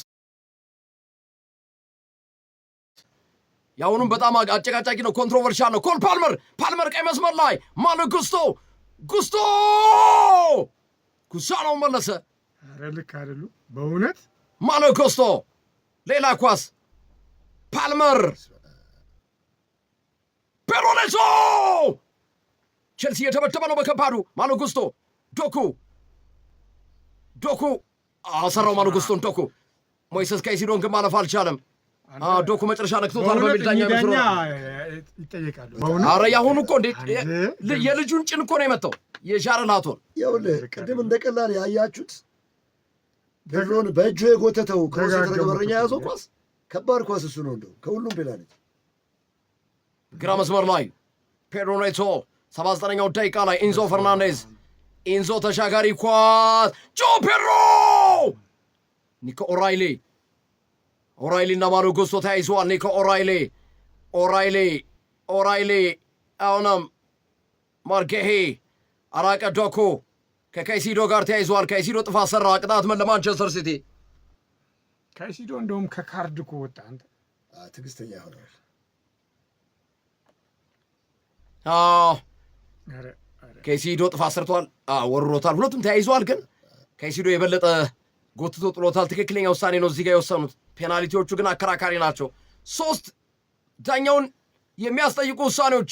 ያሁኑም በጣም አጨቃጫቂ ነው። ኮንትሮቨርሻል ነው። ኮል ፓልመር ቀይ መስመር ላይ ማሎ ጉስቶ ኩሳኖቭ መለሰ። ኧረ ልክ አይደሉ በእውነት ማሎ ጉስቶ ሌላ ኳስ ፓልመር ፔድሮ ኔቶ ቼልሲ የተበተበ ነው በከባዱ። ማሎ ጉስቶ ዶኩ አሰራው። ማሎ ጉስቶን ዶኩ ሞይሰስ ካይሲዶን ግን ማለፍ አልቻለም። ዶኩ መጨረሻ ነክቶታል በሚል ዳኛ ይጠየቃሉ። ኧረ ያሁኑ እኮ እንዴት የልጁን ጭን እኮ ነው የመታው የዣረላቶን። ይኸውልህ ቅድም እንደ ቀላል ያያችሁት ፔድሮን በእጁ የጎተተው ክሮስ የተረገበረኛ የያዘው ኳስ ከባድ ኳስ እሱ ነው። እንደው ከሁሉም ፔናልቲ ግራ መስመር ላይ ፔድሮ ኔቶ 79ኛው ደቂቃ ላይ ኢንዞ ፈርናንዴዝ ተሻጋሪ ኳስ ፔድሮ ኒኮ ኦራይሊ እና ማሎ ጉስቶ ተያይዘዋል። ኒኮ ኦራይሊ አሁንም ማርጌሄ አራቀ። ዶኩ ከካይሲዶ ጋር ተያይዘዋል። ካይሲዶ ጥፋት ሰራ። ቅጣት ምን ለማንቸስተር ሲቲ። ካይሲዶ እንደውም ከካርድ እኮ ወጣ። አንተ ትዕግስተኛ ሆነዋል። ካይሲዶ ጥፋት ሰርቷል። ወርሮታል። ሁለቱም ተያይዘዋል። ግን ካይሲዶ የበለጠ ጎትቶ ጥሎታል። ትክክለኛ ውሳኔ ነው እዚህ ጋር የወሰኑት። ፔናልቲዎቹ ግን አከራካሪ ናቸው። 3 ዳኛውን የሚያስጠይቁ ውሳኔዎች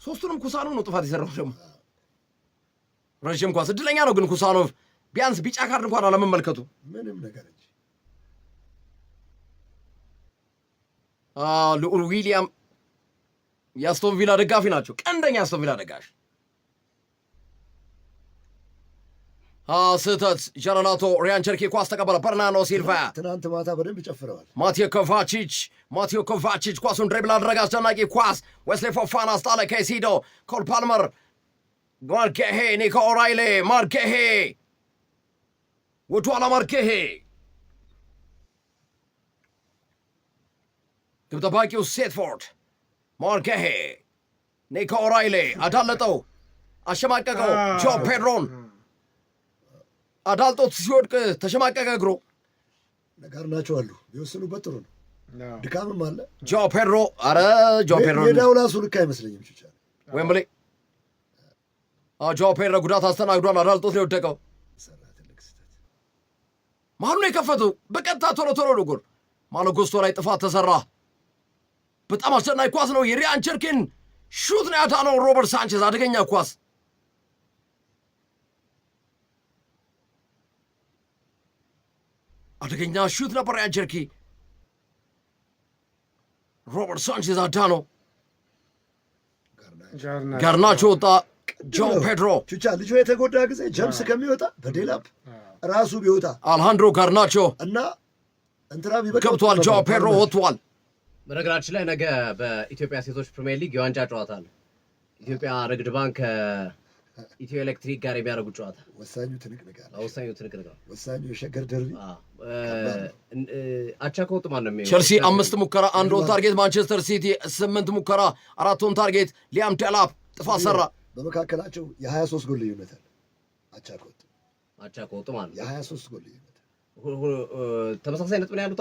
ሶስቱንም ኩሳኖቭ ነው ጥፋት የሰራው። ደግሞ ረዥም ኳስ እድለኛ ነው ግን ኩሳኖቭ ቢያንስ ቢጫ ካርድ እንኳን አለመመልከቱ ምንም ነገር እንጂ። ልዑል ዊሊያም የአስቶን ቪላ ደጋፊ ናቸው። ቀንደኛ የአስቶን ቪላ ደጋፊ። ስህተት ዣረላቶ ሪያን ቸርኪ ኳስ ተቀበለ። በርናርዶ ሲልቫ ትናንት ማታ በደንብ ጨፍረዋል። ማቴዎ ኮቫቺች ኳሱን ድሪብል አደረገ። አስደናቂ ኳስ ዌስሊ ፎፋና አስጣለ። ካይሲዶ ኮል ፓልመር ማርኬሄ ኒኮ ኦራይሌ ማርኬሄ ወደኋላ ማርኬሄ ግብ ጠባቂው ሴትፎርድ ማርኬሄ ኒኮ ኦራይሌ አዳለጠው፣ አሸማቀቀው። ጆ ፔድሮን አዳልጦት ሲወድቅ ተሸማቀቀ እግሩ። ጋርናቾ አሉ ቢወስኑበት ጥሩ ነው። ድካምም አለ። ጆ ፔድሮ አረ ጆ ፔድሮ ሜዳው ራሱ ልክ አይመስለኝም። ቹቻ ዌምብሌ ጆ ፔድሮ ጉዳት አስተናግዷል። አዳልጦት ነው የወደቀው። መሀሉን የከፈቱ በቀጥታ ቶሎ ቶሎ ንጉር ማሎጎስቶ ላይ ጥፋት ተሰራ። በጣም አስደናቂ ኳስ ነው። የሪያን ቸርኪን ሹት ነው ያዳነው ሮበርት ሳንቼዝ። አደገኛ ኳስ አደገኛ ሹት ነበር። ሪያን ቸርኪ ሮበርት ሳንቼዝ አዳነው። ጋርናቾ ወጣ። ጆ ፔድሮ ቹቻ ልጁ የተጎዳ ጊዜ ጀምስ ከሚወጣ በዴላፕ ራሱ ቢወጣ አልሃንድሮ ጋርናቾ እና እንትና ቢበቃ ገብቷል። ጆ ፔድሮ ወጥቷል። በነገራችን ላይ ነገ በኢትዮጵያ ሴቶች ፕሪሚየር ሊግ የዋንጫ ጨዋታ አለ። ኢትዮጵያ ንግድ ባንክ ከኢትዮ ኤሌክትሪክ ጋር የሚያደርጉት ጨዋታ ወሳኙ ትንቅንቅ አለ። ወሳኙ ትንቅንቅ ነው። ወሳኙ የሸገር ደርቢ አቻ ከወጡ ማን ነው? ቸልሲ 5 ሙከራ 1 ኦን ታርጌት፣ ማንቸስተር ሲቲ 8 ሙከራ 4 ኦን ታርጌት። ሊያም ዴላፕ ጥፋት ሰራ። በመካከላቸው የ23 ጎል ልዩነት አለ። አቻ ከወጡ ማለት ነው። የ23 ጎል ልዩነት ተመሳሳይ ነጥብ ነው ያሉት።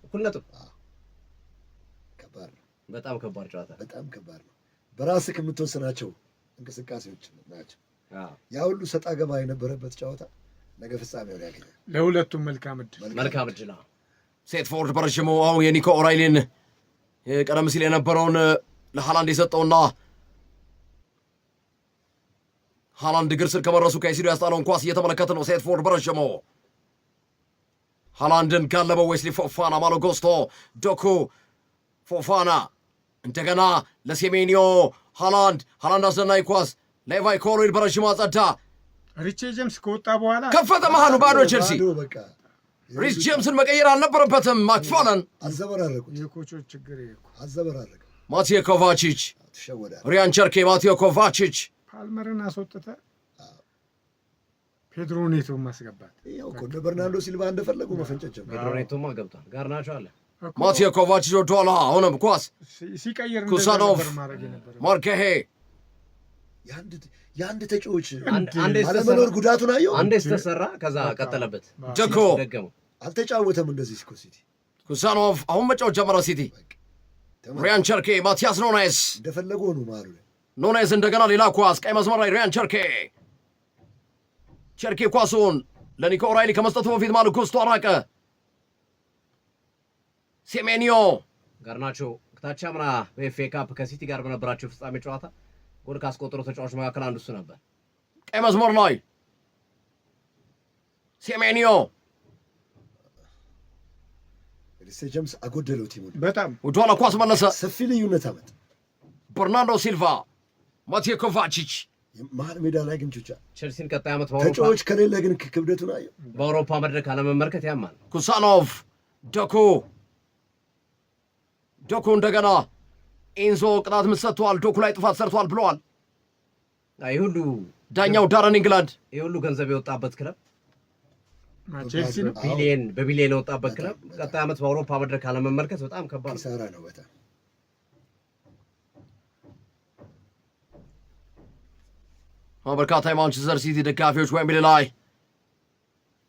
እኩል ነጥብ። ከባድ ነው። በጣም ከባድ ጨዋታ፣ በጣም ከባድ ነው። በራስህ የምትወስናቸው እንቅስቃሴዎች ናቸው። ያ ሁሉ ሰጣ ገባ የነበረበት ጨዋታ ነገ ፍጻሜውን ያገኛል። ለሁለቱም መልካም ዕድል። ሴትፎርድ በረሽሙ አሁን የኒኮ ኦራይሊን ቀደም ሲል የነበረውን ለሃላንድ የሰጠውና ሃላንድ እግር ስር ከመረሱ ከሲዶ ያስጣለውን ኳስ እየተመለከተ ነው። ሴትፎርድ በረሽሙ ሃላንድን ጋለበው። ዌስሊ ፎፋና፣ ማሎ ጎስቶ፣ ዶኩ፣ ፎፋና እንደገና ለሴሜኒዮ ሃላንድ አስደናቂ ኳስ ሌቫይ ኮሎይድ በረሽሙ አጸዳ። ሪቼ ጄምስ ከወጣ በኋላ ከፈተ መሃሉ ባዶ ቸልሲ። ሪስ ጄምስን መቀየር አልነበረበትም። ማክፋለን አዘበራረቁት። የኮቾች ችግር አዘበራረቁ። ማቴዮ ኮቫቺች፣ ሪያን ቸርኬ፣ ማቴዮ ኮቫቺች ፓልመርን አስወጥተ ፔድሮ ኔቶ ማስገባት ያው እኮ በርናርዶ ሲልቫ እንደፈለጉ መፈንጨት ጀመረ። ፔድሮ ኔቶማ ገብቷል። ጋርናቾ አለ። ማቴዮ ኮቫቺች ወደኋላ አሁንም ኳስ ሲቀይር ኩሳኖቭ፣ ማርኬሄ የአንድ ተጫዋች አለመኖር ጉዳቱን አየው። አንዴ ተሰራ፣ ከዛ ቀጠለበት። ጀኮ አልተጫወተም እንደዚህ ሲቲ። ኩሳኖቭ አሁን መጫወት ጀመረ ሲቲ። ሪያን ቸርኬ፣ ማቲያስ ኑኔዝ እንደፈለጉ ሆኑ መሀሉ ላይ ኑኔዝ እንደገና ሌላ ኳስ ቀይ መስመር ላይ ሪያን ቸርኬ ኳሱን ለኒኮ ኦራይሊ ከመስጠቱ በፊት ማሉ ጉስቶ አራቀ። ሴሜኒዮ ጋርናቾ ታች አምና በኤፍኤ ካፕ ከሲቲ ጋር በነበራቸው ፍጻሜ ጨዋታ ጎል ካስቆጠሩ ተጫዋቾች መካከል አንዱ እሱ ነበር። ቀይ መስመር ላይ ሴሜኒዮ ሪስ ጄምስ አጎደለው ቲሙን በጣም ወደኋላ ኳስ መለሰ። ሰፊ ልዩነት አመጣ። በርናርዶ ሲልቫ፣ ማቴዮ ኮቫቺች መሀል ሜዳ ላይ ግን ቹቻ ቸልሲን ቀጣይ ዓመት ተጫዋች ከሌለ ግን ክብደቱን አየው። በአውሮፓ መድረክ አለመመልከት ያማል። ኩሳኖቭ፣ ዶኩ እንደገና ኢንዞ ቅጣት ምት ሰጥቷል። ዶኩ ላይ ጥፋት ሰርቷል ብለዋል። ይህ ሁሉ ዳኛው ዳረን ኢንግላንድ። ይህ ሁሉ ገንዘብ የወጣበት ክለብ ቼልሲ ነው። በቢሊየን የወጣበት ክለብ ቀጣይ ዓመት በአውሮፓ መድረክ አለመመልከት በጣም ከባድ ኪሳራ ነው። በጣም በርካታ የማንቸስተር ሲቲ ደጋፊዎች ዌምብሊ ላይ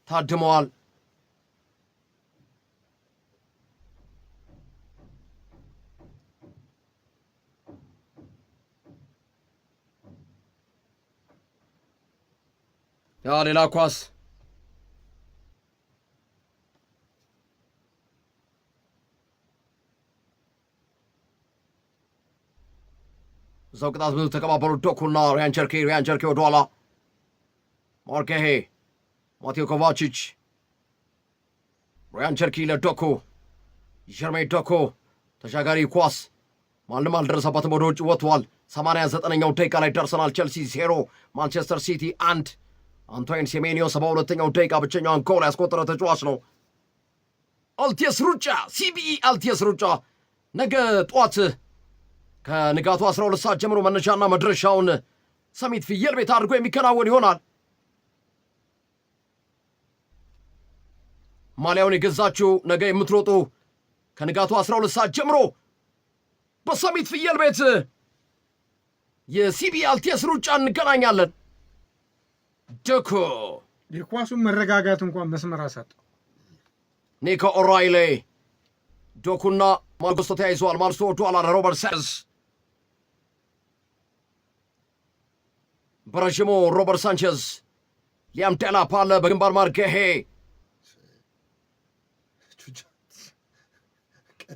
ታድመዋል። ያ ሌላ ኳስ እዛው ቅጣት ምት ተቀባበሉ። ዶኩና ሪያን ቸርኬ ወደኋላ ማርኬሄ፣ ማቴዮ ኮቫቺች፣ ሪያን ቸርኪ ለዶኩ፣ ጀርሜን ዶኩ ተሻጋሪ ኳስ ማንም አልደረሰበትም፣ ወደ ውጭ ወጥቷል። 89ኛው ደቂቃ ላይ ደርሰናል። ቸልሲ 0 ማንቸስተር ሲቲ 1። አንቶይን ሴሜኒዮ 72ኛው ደቂቃ ብቸኛውን ጎል ያስቆጠረ ተጫዋች ነው። አልቲየስ ሩጫ ሲቢኢ አልቲየስ ሩጫ ነገ ጠዋት ከንጋቱ 12 ሰዓት ጀምሮ መነሻና መድረሻውን ሰሚት ፍየል ቤት አድርጎ የሚከናወን ይሆናል። ማሊያውን የገዛችው ነገ የምትሮጡ ከንጋቱ 12 ሰዓት ጀምሮ በሰሚት ፍየል ቤት የሲቢ አልቲኤስ ሩጫ እንገናኛለን። ዶኩ የኳሱን መረጋጋት እንኳን መስመር አሳጣው። ኒኮ ኦራይሌ ዶኩና ማልኮስቶ ተያይዘዋል። ማልኮስቶ ወደኋላ ሮበርት ሳንቼዝ በረዥሙ ሮበርት ሳንቼዝ ሊያም ዴላፕ አለ በግንባር ማርጌሄ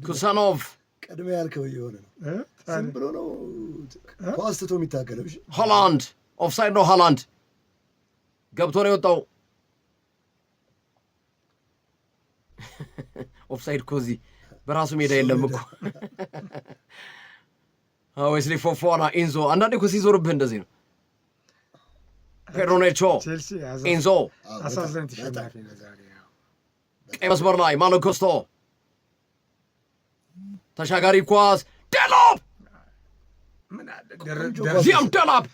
ኩሳኖቭ ቀድሜ ያልከው እየሆነ ነው። ዝም ብሎ ነው ኳስ ትቶ የሚታገለው። ሃላንድ ኦፍሳይድ ነው። ሃላንድ ገብቶ ነው የወጣው። ኦፍሳይድ እኮ እዚህ በራሱ ሜዳ የለም እኮ። ዌስሊ ፎፋና ኢንዞ አንዳንዴ እኮ ሲዞርብህ እንደዚህ ነው። ፔድሮ ኔቾ ኢንዞ አሳዛኝ ተሸናፊ ነው ዛሬ። ቀይ መስመር ላይ ማሎ ኮስቶ ተሻጋሪ ኳስ ዴላፕ ዚያም ዴላፕ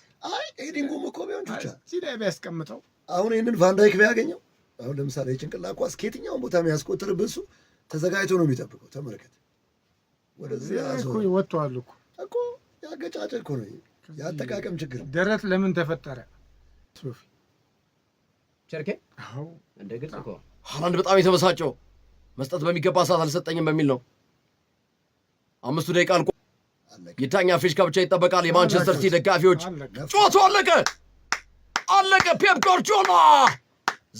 ኤዲንጉም እኮ ቢሆን ቹቻ እዚህ ላይ ቢያስቀምጠው አሁን ይህንን ቫንዳይክ ቢያገኘው አሁን ለምሳሌ የጭንቅላት ኳስ ከየትኛውም ቦታ የሚያስቆጥርብህ እሱ ተዘጋጅቶ ነው የሚጠብቀው። ተመልከት፣ ወደዚህ ወጥቷል እኮ ያገጫጨ እኮ ነው። የአጠቃቀም ችግር ደረት ለምን ተፈጠረ? ሶፊ ቸርኬ እንደ ግልጽ እኮ ሃላንድ በጣም የተበሳጨው መስጠት በሚገባ ሰዓት አልሰጠኝም በሚል ነው። 5 ደቂቃ አልቆ የዳኛ ፊሽካ ብቻ ይጠበቃል። የማንቸስተር ሲቲ ደጋፊዎች ጨዋታው አለቀ። ፔፕ ጋርዲዮላ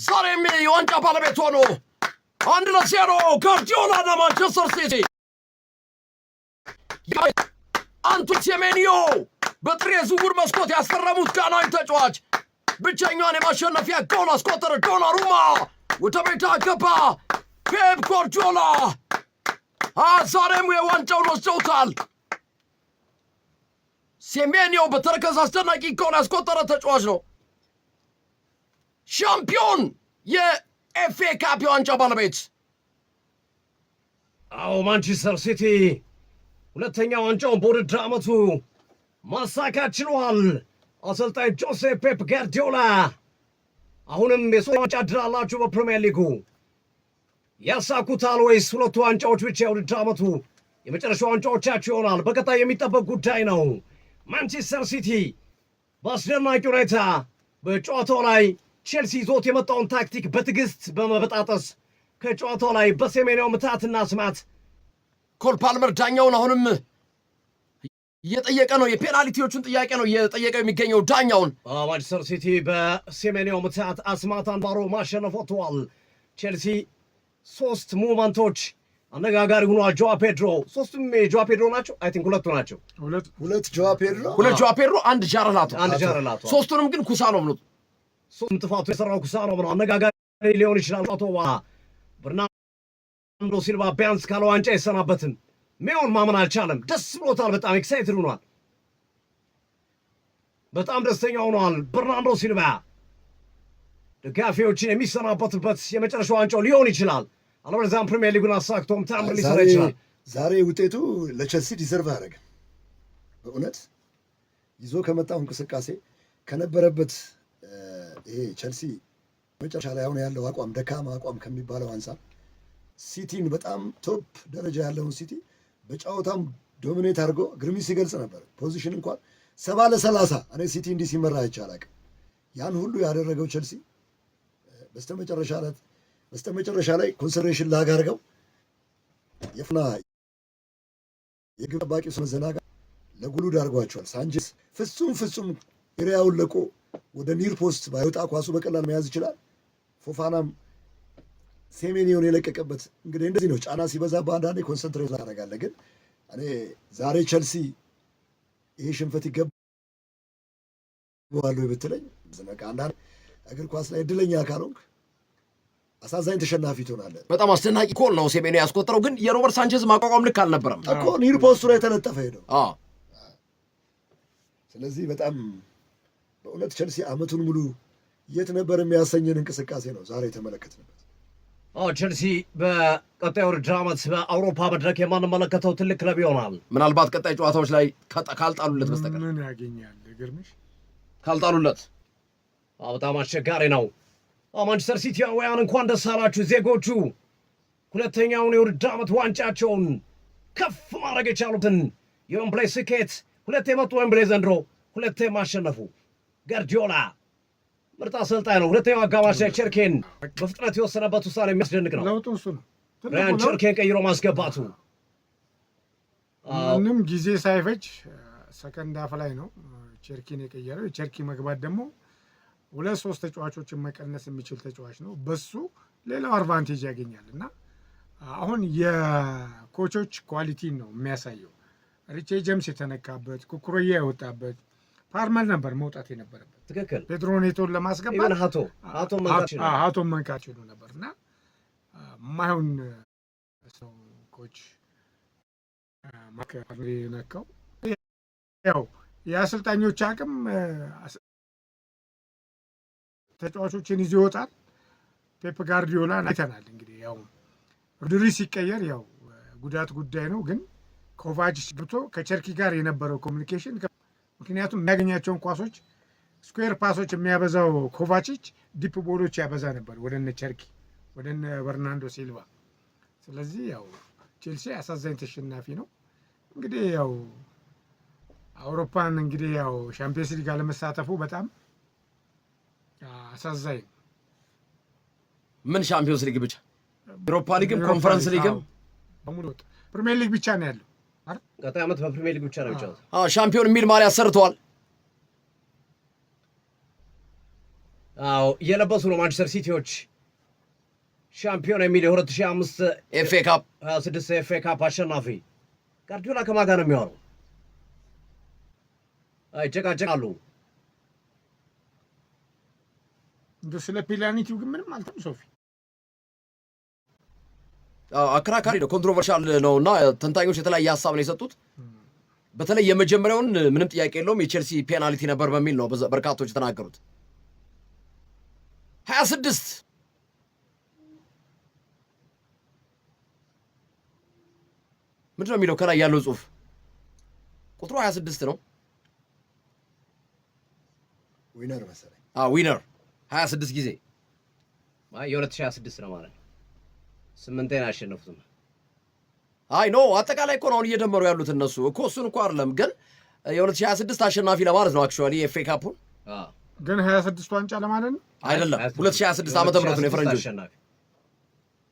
ዛሬም የዋንጫ ባለቤት ሆኖ 1-0 ጋርዲዮላና ማንቸስተር ሲቲ። አንቶን ሴሜንዮ በጥሬ ዝውውር መስኮት ያስፈረሙት ጋናዊ ተጫዋች ብቸኛዋን የማሸነፊያ ጎል አስቆጠረ። ዶናሩማ ወደ ሜዳ ገባ። ፔፕ ጋርዲዮላ ዛሬም የዋንጫውን ወስደውታል። ሴሜንዮ በተረከዝ አስደናቂ ጎል ያስቆጠረ ተጫዋች ነው። ሻምፒዮን የኤፍኤ ካፕ የዋንጫ ባለቤት። አዎ ማንቸስተር ሲቲ ሁለተኛ ዋንጫውን በውድድር ዓመቱ ማሳካት ችሏል። አሰልጣኝ ጆሴፕ ፔፕ ጋርዲዮላ አሁንም የሶስት ዋንጫ ድል አላቸው በፕሪሚየር ሊጉ። ያሳኩታል ወይስ ሁለቱ ዋንጫዎች ብቻ የውድድር ዓመቱ የመጨረሻ ዋንጫዎቻቸው ይሆናል? በቀጣይ የሚጠበቅ ጉዳይ ነው። ማንቸስተር ሲቲ በአስደናቂ ሁኔታ በጨዋታው ላይ ቼልሲ ይዞት የመጣውን ታክቲክ በትዕግስት በመበጣጠስ ከጨዋታው ላይ በሴሜንዮ ምታትና ስማት ኮል ፓልመር ዳኛውን አሁንም እየጠየቀ ነው። የፔናልቲዎቹን ጥያቄ ነው እየጠየቀ የሚገኘው ዳኛውን። ማንቸስተር ሲቲ በሴሜንዮ ምታት አስማት አንባሮ ማሸነፍ ወጥተዋል። ቼልሲ 3 ሙቭመንቶች አነጋጋሪ ሆኗል። ጆዋ ፔድሮ ሶስቱም የጆዋ ፔድሮ ናቸው። አይ ቲንክ ሁለቱ ናቸው። ሁለት ጆዋ ፔድሮ አንድ ጃረላቶ ሶስቱንም ግን ኩሳኖቭ ነው። ሶስቱም ጥፋቱ የሰራው ኩሳኖቭ ነው። አነጋጋሪ ሊሆን ይችላል። በርናርዶ ሲልቫ ቢያንስ ካለ ዋንጫ አይሰናበትም። ሜዮን ማመን አልቻለም። ደስ ብሎታል። በጣም ኤክሳይትድ ሆኗል። በጣም ደስተኛ ሆኗል። በርናርዶ ሲልቫ ደጋፊዎችን የሚሰናበትበት የመጨረሻ ዋንጫው ሊሆን ይችላል። አለበለዚያም ፕሪሚየር ሊጉን አሳክቶም ታምር ሊሰራ ይችላል። ዛሬ ውጤቱ ለቸልሲ ዲዘርቭ አደረገ። በእውነት ይዞ ከመጣው እንቅስቃሴ ከነበረበት ይሄ ቸልሲ መጨረሻ ላይ አሁን ያለው አቋም ደካማ አቋም ከሚባለው አንጻር ሲቲን በጣም ቶፕ ደረጃ ያለውን ሲቲ በጨዋታም ዶሚኔት አድርጎ ግርሚ ሲገልጽ ነበር። ፖዚሽን እንኳን 70-30 እኔ ሲቲ እንዲህ ሲመራ አይቻላል። ያን ሁሉ ያደረገው ቸልሲ በስተመጨረሻ ላይ ኮንሰንትሬሽን ላግ አድርገው የፍና የግብ ጠባቂው መዘናጋ ለጉሉ ዳርጓቸዋል። ሳንቼዝ ፍጹም ኤሪያውን ለቆ ወደ ኒር ፖስት ባይወጣ ኳሱ በቀላል መያዝ ይችላል። ፎፋናም ሴሜንዮን የለቀቀበት እንግዲህ እንደዚህ ነው። ጫና ሲበዛ በአንዳንዴ ኮንሰንትሬት ታደርጋለህ። ግን እኔ ዛሬ ቸልሲ ይሄ ሽንፈት ይገባዋል ብትለኝ አንዳንድ እግር ኳስ ላይ እድለኛ ካልሆንክ አሳዛኝ ተሸናፊ ትሆናለህ። በጣም አስደናቂ ጎል ነው ሴሜንዮ ያስቆጠረው። ግን የሮበርት ሳንቼዝ ማቋቋም ልክ አልነበረም እኮ ኒር ፖስቱ ላይ ተለጠፈ ሄደው። ስለዚህ በጣም በእውነት ቸልሲ አመቱን ሙሉ የት ነበር የሚያሰኝን እንቅስቃሴ ነው ዛሬ የተመለከትንበት። ቸልሲ በቀጣይ ውድድር ዓመት በአውሮፓ መድረክ የማንመለከተው ትልቅ ክለብ ይሆናል። ምናልባት ቀጣይ ጨዋታዎች ላይ ካልጣሉለት በስተቀር ምን ያገኛል? ግርምሽ ካልጣሉለት በጣም አስቸጋሪ ነው። ማንቸስተር ሲቲያውያን እንኳን ደስ አላችሁ ዜጎቹ፣ ሁለተኛውን የውድድር ዓመት ዋንጫቸውን ከፍ ማድረግ የቻሉትን የዌምብሌይ ስኬት ሁለቴ መጡ። ዌምብሌይ ዘንድሮ ሁለቴ ማሸነፉ። ጋርዲዮላ ምርጥ አሰልጣኝ ነው። ሁለተኛው አጋማሽ ላይ ቸርኬን በፍጥነት የወሰነበት ውሳኔ የሚያስደንቅ ነው። ለውጡ እሱ ነው። ራያን ቸርኬን ቀይሮ ማስገባቱ ምንም ጊዜ ሳይፈጅ ሰከንድ አፍ ላይ ነው ቸርኪን የቀየረው። የቸርኪ መግባት ደግሞ 2-3 ተጫዋቾችን መቀነስ የሚችል ተጫዋች ነው። በሱ ሌላው አድቫንቴጅ ያገኛል እና አሁን የኮቾች ኳሊቲን ነው የሚያሳየው። ሪቼ ጀምስ የተነካበት፣ ኩኩሮያ የወጣበት፣ ፓልመር ነበር መውጣት የነበረበት። ትክክል። ፔድሮ ኔቶን ለማስገባት ሀቶ መንካት ችሉ ነበር እና ማይሆን ሰው ኮች ነካው። ያው የአሰልጣኞች አቅም ተጫዋቾችን ይዞ ይወጣል። ፔፕ ጋርዲዮላን አይተናል። እንግዲህ ያው ሮድሪ ሲቀየር ያው ጉዳት ጉዳይ ነው፣ ግን ኮቫችች ገብቶ ከቸርኪ ጋር የነበረው ኮሚኒኬሽን፣ ምክንያቱም የሚያገኛቸውን ኳሶች ስኩዌር ፓሶች የሚያበዛው ኮቫችች ዲፕ ቦሎች ያበዛ ነበር ወደነ ቸርኪ ወደነ በርናንዶ ሲልቫ። ስለዚህ ያው ቼልሲ አሳዛኝ ተሸናፊ ነው። እንግዲህ ያው አውሮፓን እንግዲህ ያው ሻምፒየንስ ሊግ አለመሳተፉ በጣም አሳዛኝ። ምን ሻምፒዮንስ ሊግ ብቻ ዩሮፓ ሊግም ኮንፈረንስ ሊግም በሙሉ ወጥ ፕሪሚየር ሊግ ብቻ ነው ያለው። ቀጣይ ዓመት በፕሪሚየር ሊግ ብቻ ነው የሚጫወተው። ሻምፒዮን የሚል ማሊያ ሰርተዋል። እየለበሱ ነው ማንቸስተር ሲቲዎች ሻምፒዮን የሚል የ2005 ኤፍ ኤ ካፕ 26 ኤፍ ኤ ካፕ አሸናፊ። ጋርዲዮላ ከማን ጋር ነው የሚሆነው? ይጨቃጨቃሉ። እንደ ስለ ፔናልቲው ግን ምንም አልተም ሶፊ አከራካሪ ነው፣ ኮንትሮቨርሻል ነው እና ተንታኞች የተለያየ ሀሳብ ነው የሰጡት። በተለይ የመጀመሪያውን ምንም ጥያቄ የለውም የቼልሲ ፔናልቲ ነበር በሚል ነው በርካቶች የተናገሩት። 26 ምንድን ነው የሚለው ከላይ ያለው ጽሑፍ? ቁጥሩ 26 ነው። ዊነር መሰለኝ። ዊነር 26 ጊዜ የ2026 ነው ማለት ነው። 8 አሸነፉትም። ኖ አጠቃላይ እኮ ነው አሁን እየደመሩ ያሉት እነሱ እኮ እሱን እኮ አይደለም ግን የ2026 አሸናፊ ለማለት ነው። አክቹዋሊ ኤፍ ኤ ካፑን ግን 26 ዋንጫ ለማለት ነው አይደለም 2026 ዓመተ ምህረት ነው የፈረንጆች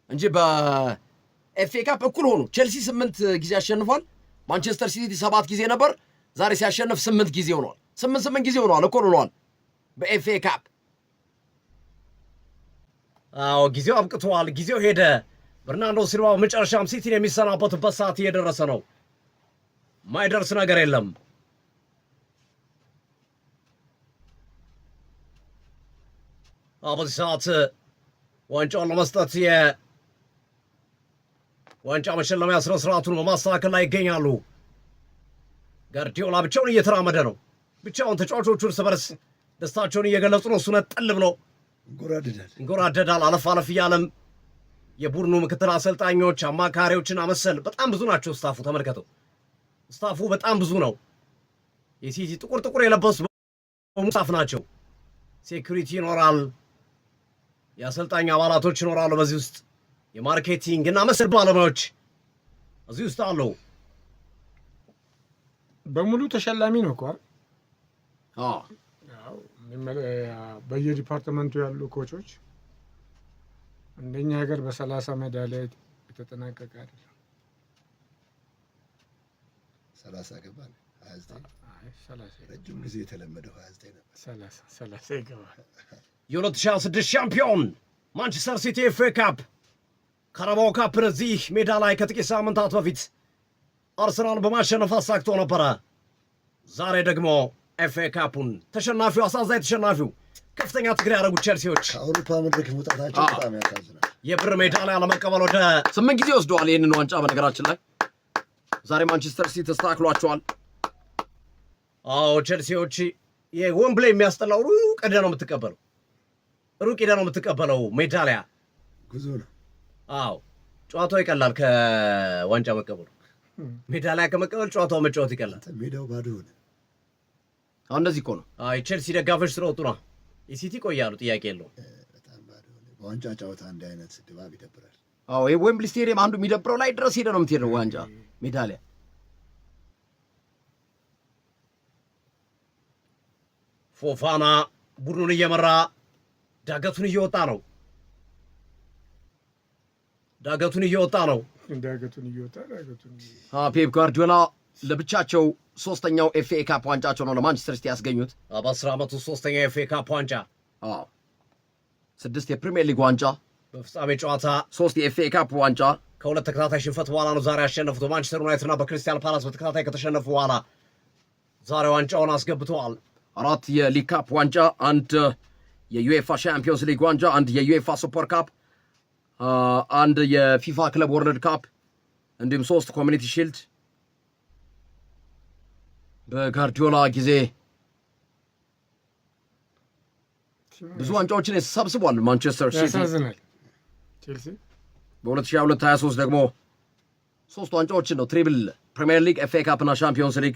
እንጂ በኤፍ ኤ ካፕ እኩል ሆኑ። ቼልሲ 8 ጊዜ አሸንፏል። ማንቸስተር ሲቲ 7 ጊዜ ነበር። ዛሬ ሲያሸንፍ 8 ጊዜ ሆኗል። 8 ጊዜ ሆኗል፣ እኩል ሆኗል በኤፍ ኤ ካፕ። ጊዜው አብቅቷል። ጊዜው ሄደ። በርናንዶ ሲልቫ መጨረሻም ሲቲን የሚሰናበትበት ሰዓት እየደረሰ ነው። ማይደርስ ነገር የለም። በዚህ ሰዓት ዋንጫውን ለመስጠት የዋንጫ መሸለሚያ ስነ ስርዓቱን በማስተካከል ላይ ይገኛሉ። ጋርዲዮላ ብቻውን እየተራመደ ነው። ብቻውን ተጫዋቾቹ እርስ በርስ ደስታቸውን እየገለጹ ነው። እሱ ነጠል ብሎ እንጎራደዳል። አለፍ አለፍ እያለም የቡድኑ ምክትል አሰልጣኞች፣ አማካሪዎችና መሰል በጣም ብዙ ናቸው። ስታፉ ተመልከተው፣ ስታፉ በጣም ብዙ ነው። የሲቲ ጥቁር ጥቁር የለበሱ ስታፍ ናቸው። ሴኩሪቲ ይኖራል፣ የአሰልጣኝ አባላቶች ይኖራሉ። በዚህ ውስጥ የማርኬቲንግ እና መሰል ባለሙያዎች እዚህ ውስጥ አለው። በሙሉ ተሸላሚ ነው እኮ በየዲፓርትመንቱ ያሉ ኮቾች እንደኛ ሀገር በ30 ሜዳሊያ የተጠናቀቀ አይደለም። 30 ገባል 29 ረጅም ጊዜ የተለመደው 29 ነበር። 30 ይገባል። የ2026 ሻምፒዮን ማንቸስተር ሲቲ ኤፍ ኤ ካፕ ካራባኦ ካፕን እዚህ ሜዳ ላይ ከጥቂት ሳምንታት በፊት አርሰናል በማሸነፍ አሳክቶ ነበረ። ዛሬ ደግሞ ኤፍ ኤ ካፑን ተሸናፊው አሳዛኝ ተሸናፊው ከፍተኛ ትግል ያደረጉት ቼልሲዎች ከአውሮፓ መድረክ መውጣታቸው በጣም ያሳዝናል። የብር ሜዳሊያ ለመቀበል ወደ 8 ጊዜ ወስደዋል ይህንን ዋንጫ። በነገራችን ላይ ዛሬ ማንቸስተር ሲቲ ተስተካክሏቸዋል። ቼልሲዎች የዌምብሌይ የሚያስጠላው ሩቅ ሄደህ ነው የምትቀበለው፣ ሩቅ ሄደህ ነው የምትቀበለው ሜዳሊያ ጉዞ ነው። ጨዋታው ይቀላል ከዋንጫ መቀበሉ። ሜዳሊያ ከመቀበል ጨዋታው መጫወት ይቀላል። ሜዳው ባዶ ሆነ። እንደዚህ እኮ ነው። አይ ቼልሲ ደጋፊዎች ስለወጡ ነው። የሲቲ ቆያሉ ጥያቄ የለውም። በጣም ባዶ ዋንጫ ጨዋታ እንደ አይነት ድባብ ይደብራል። ዌምብሊ ስቴዲየም አንዱ የሚደብረው ላይ ድረስ ሄደ ነው የምትሄደው ዋንጫ ሜዳሊያ። ፎፋና ቡድኑን እየመራ ዳገቱን እየወጣ ነው። ፔፕ ጋርዲዮላ ለብቻቸው ሶስተኛው ኤፍኤ ካፕ ዋንጫቸው ነው ለማንቸስተር ሲቲ ያስገኙት። በ10 ዓመቱ ሶስተኛው ኤፍኤ ካፕ ዋንጫ፣ 6 የፕሪሚየር ሊግ ዋንጫ፣ በፍጻሜ ጨዋታ 3 የኤፍኤ ካፕ ዋንጫ። ከሁለት ተከታታይ ሽንፈት በኋላ ነው ዛሬ ያሸነፉት። በማንቸስተር ዩናይትድ እና በክሪስታል ፓላስ በተከታታይ ከተሸነፉ በኋላ ዛሬ ዋንጫውን አስገብተዋል። 4 የሊግ ካፕ ዋንጫ፣ 1 የዩኤፋ ሻምፒዮንስ ሊግ ዋንጫ፣ 1 የዩኤፋ ሱፐር ካፕ፣ 1 የፊፋ ክለብ ወርልድ ካፕ እንዲሁም 3 ኮሚኒቲ ሺልድ። በጋርዲዮላ ጊዜ ብዙ ዋንጫዎችን ሰብስቧል ማንቸስተር ሲቲ። በ2022-23 ደግሞ 3 ዋንጫዎችን ነው ትሪብል፣ ፕሪሚየር ሊግ፣ ኤፍኤ ካፕ እና ሻምፒዮንስ ሊግ።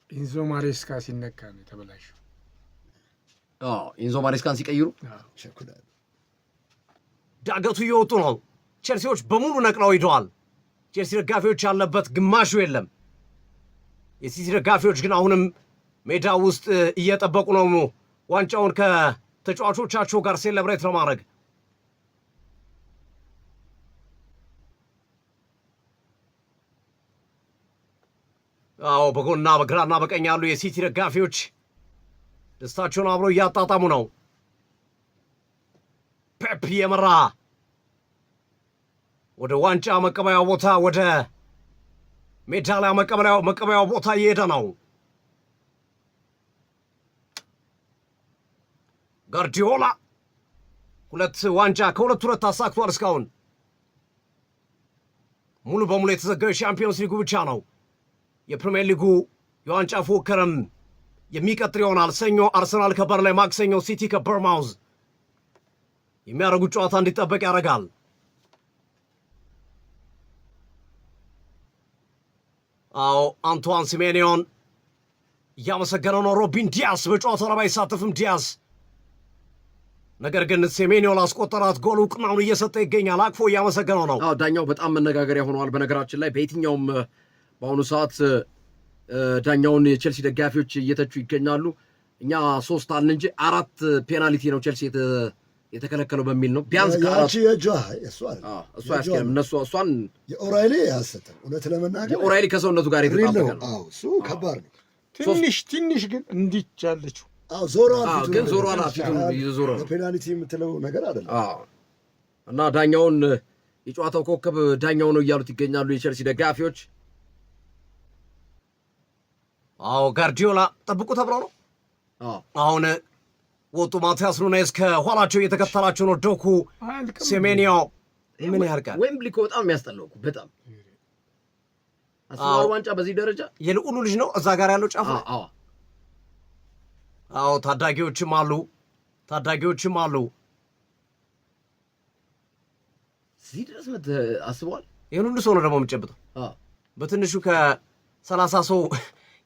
ኢንዞ ማሬስካ ሲነካ ነው የተበላሸው። ኢንዞ ማሬስካን ሲቀይሩ ዳገቱ እየወጡ ነው። ቼልሲዎች በሙሉ ነቅለው ሂደዋል። ቼልሲ ደጋፊዎች ያለበት ግማሹ የለም። የሲቲ ደጋፊዎች ግን አሁንም ሜዳ ውስጥ እየጠበቁ ነው ዋንጫውን ከተጫዋቾቻቸው ጋር ሴሌብሬት ለማድረግ። በጎንና በግራና በቀኝ ያሉ የሲቲ ደጋፊዎች ደስታቸውን አብረው እያጣጣሙ ነው። ፔፕ የመራ ወደ ዋንጫ መቀበያው ቦታ፣ ወደ ሜዳሊያ መቀበያው ቦታ እየሄደ ነው። ጋርዲዮላ 2 ዋንጫ ከ2 አሳክቷል። እስካሁን ሙሉ በሙሉ የተዘጋው የሻምፒዮንስ ሊጉ ብቻ ነው። የፕሪሚየር ሊጉ የዋንጫ ፉክክርም የሚቀጥል ይሆናል። ሰኞ አርሰናል ከበርንሌይ፣ ማክሰኞ ሲቲ ከቦርንማውዝ የሚያደርጉት ጨዋታ እንዲጠበቅ ያደርጋል። አንቷን ሲሜኒዮን እያመሰገነው ነው። ሮቢን ዲያስ በጨዋታው ላይ ባይሳተፍም ዲያስ ነገር ግን ሴሜኒዮ ላስቆጠራት ጎል እውቅናውን እየሰጠ ይገኛል። አቅፎ እያመሰገነው ነው። ዳኛው በጣም መነጋገሪያ ሆነዋል። በነገራችን ላይ በየትኛውም በአሁኑ ሰዓት ዳኛውን የቼልሲ ደጋፊዎች እየተቹ ይገኛሉ። እኛ 3 አልን እንጂ 4 ፔናልቲ ነው ቼልሲ የተከለከለው በሚል ነው። ቢያንስ እሱ ያስከለም እነሱ እሷን የኦራይሌ ያሰጠው እውነት ለመናገር የኦራይሌ ከሰውነቱ ጋር የተጣበቀ ነው። እሱ ከባድ ነው። ትንሽ ግን እንዲቻለችው ግን ዞሯን ፊቱን ይዞሮ ፔናልቲ የምትለው ነገር አይደለም። እና ዳኛውን የጨዋታው ኮከብ ዳኛው ነው እያሉት ይገኛሉ የቼልሲ ደጋፊዎች። ጋርዲዮላ ጠብቁ ተብለው ነው አሁን ወጡ። ማቲያስ ኑኔዝ ከኋላቸው እየተከተላቸው ነው። ዶኩ፣ ሴሜኒዮ ምን ያርቃል? ዌምብሊ እኮ በጣም የሚያስጠላው እኮ በጣም አስዋር ዋንጫ በዚህ ደረጃ የልዑሉ ልጅ ነው እዛ ጋር ያለው ጫፍ። ታዳጊዎችም አሉ። እዚህ ድረስ አስበዋል። ይህን ሁሉ ሰው ነው ደግሞ የምጨብጠው። በትንሹ ከ30 ሰው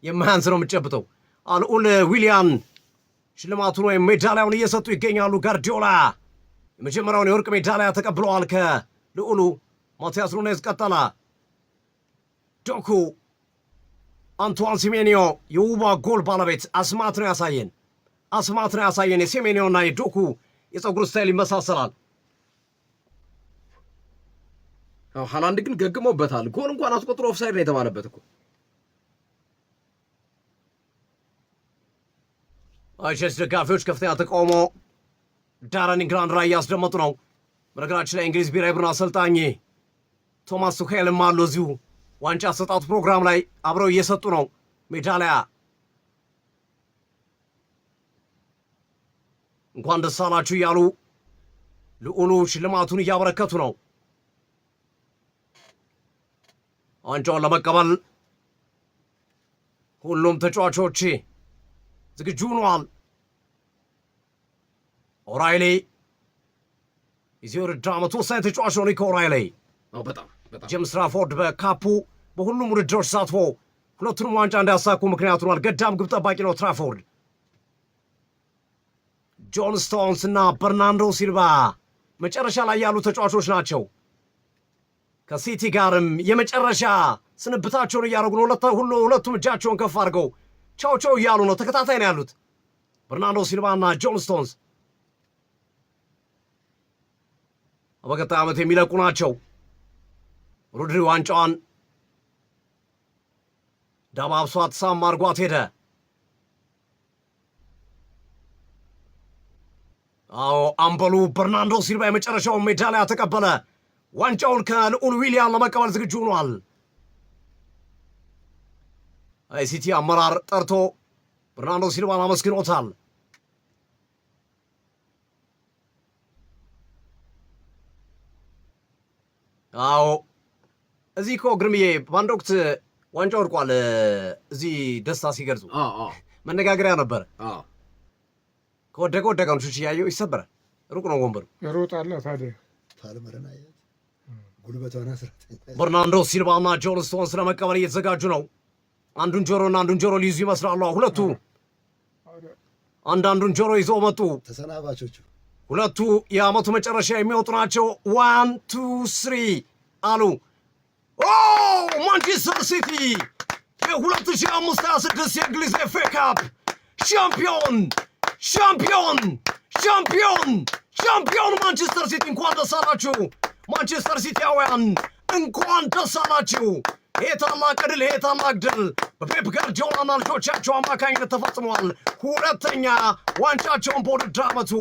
የማያንስ ነው የምጨብጠው። ልዑል ዊሊያን ሽልማቱን ወይም ሜዳሊያውን እየሰጡ ይገኛሉ። ጋርዲዮላ የመጀመሪያውን የወርቅ ሜዳሊያ ተቀብለዋል ከልዑሉ። ማቲያስ ኑኔዝ ቀጠለ። ዶኩ፣ አንቷን ሲሜኒዮ የውቧ ጎል ባለቤት አስማት ነው ያሳየን። የሴሜኒዮና የዶኩ የፀጉር ስታይል ይመሳሰላል። ሃላንድ ግን ገግሞበታል። ጎል እንኳን አስቆጥሮ ኦፍሳይድ ነው የተባለበት እኮ። ቼልሲ ደጋፊዎች ከፍተኛ ተቃውሞ ዳረን ኢንግላንድ ላይ እያስደመጡ ነው። በነገራችን ላይ እንግሊዝ ብሔራዊ ቡድን አሰልጣኝ ቶማስ ቱኼልም አሉ እዚሁ ዋንጫ አሰጣጡ ፕሮግራም ላይ አብረው እየሰጡ ነው ሜዳሊያ። እንኳን ደስ አላችሁ እያሉ ልዑሉ ሽልማቱን እያበረከቱ ነው። ዋንጫውን ለመቀበል ሁሉም ተጫዋቾች ዝግጁ ሆነዋል። ኦራይሌ የዚህ ውድድር ዓመቱ ወሳኝ ተጫዋች ነው። ኒኮ ኦራይሌ በጣም ጄምስ ትራፎርድ በካፑ በሁሉም ውድድሮች ተሳትፎ ሁለቱንም ዋንጫ እንዳያሳኩ ምክንያት ሆኗል። ገዳም ግብ ጠባቂ ነው ትራፎርድ። ጆን ስቶንስ እና በርናንዶ ሲልቫ መጨረሻ ላይ ያሉ ተጫዋቾች ናቸው። ከሲቲ ጋርም የመጨረሻ ስንብታቸውን እያደረጉ ነው። ሁለቱም እጃቸውን ከፍ አድርገው ቻው ቻው እያሉ ነው። ተከታታይ ነው ያሉት በርናንዶ ሲልቫ እና ጆን ስቶንስ። በቀጣይ ዓመት የሚለቁ ናቸው። ሮድሪ ዋንጫዋን ዳባብሷት ሳም አድርጓት ሄደ። አዎ አምበሉ በርናንዶ ሲልቫ የመጨረሻውን ሜዳሊያ ተቀበለ። ዋንጫውን ከልዑል ዊሊያን ለመቀበል ዝግጁ ሆኗል። አይሲቲ አመራር ጠርቶ በርናንዶ ሲልቫን አመስግኖታል። አዎ እዚህ እኮ ግርምዬ በአንድ ወቅት ዋንጫ ወድቋል። እዚህ ደስታ ሲገልጹ መነጋገሪያ ነበር። ከወደቀ ወደቀ ነው ሹች እያየው ይሰበራል። ሩቅ ነው ወንበሩ ሮጣለሁ ታዲያ ፓልመርን አያት ጉልበቷን አስራት። በርናንዶ ሲልቫና ጆን ስቶንስ ለመቀበል እየተዘጋጁ ነው። አንዱን ጆሮና አንዱን ጆሮ ሊይዙ ይመስላሉ። ሁለቱ አንዱን ጆሮ ይዘው መጡ። ተሰናባቾቹ ሁለቱ የዓመቱ መጨረሻ የሚወጡ ናቸው። 1 2 3 አሉ። ማንቸስተር ሲቲ የ2025/26 የእንግሊዝ ኤፍ ኤ ካፕ ሻምፒዮን ማንቸስተር ሲቲ እንኳን ደስ አላችሁ። ማንቸስተር ሲቲያውያን እንኳን ደስ አላችሁ። ይሄ ታላቅ ድል በፔፕ ጋርዲዮላና ልጆቻቸው አማካኝነት ተፈጽሟል። ሁለተኛ ዋንጫቸውን በውድድር ዓመቱ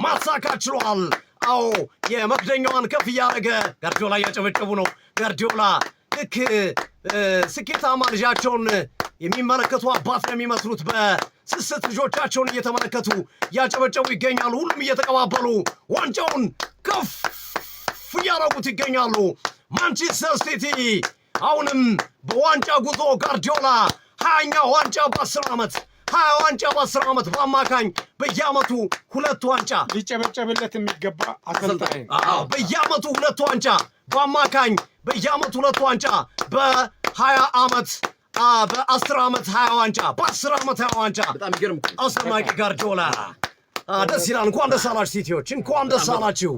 ማሳካት ችሏል። አዎ የመክደኛዋን ከፍ እያደረገ ጋርዲዮላ እያጨበጨቡ ነው። ጋርዲዮላ ልክ ስኬታማ ልጃቸውን የሚመለከቱ አባት ነው የሚመስሉት። በስስት ልጆቻቸውን እየተመለከቱ እያጨበጨቡ ይገኛሉ። ሁሉም እየተቀባበሉ ዋንጫውን ከፍ እያደረጉት ይገኛሉ። ማንቸስተር ሲቲ አሁንም በዋንጫ ጉዞ ጋርዲዮላ 20ኛ ዋንጫ በ10 ዓመት 20 ዋንጫ በ10 ዓመት በአማካኝ በየዓመቱ 2 ዋንጫ ሊጨበጨብለት የሚገባ አሰልጣኝ። በየዓመቱ 2 ዋንጫ በአማካኝ በየዓመቱ 2 ዋንጫ በ20 ዓመት በ10 ዓመት 20 ዋንጫ በ10 ዓመት 20 ዋንጫ። በጣም ይገርም አስደናቂ ጋርዲዮላ። ደስ ይላል። እንኳን ደስ አላችሁ ሲቲዎች፣ እንኳን ደስ አላችሁ።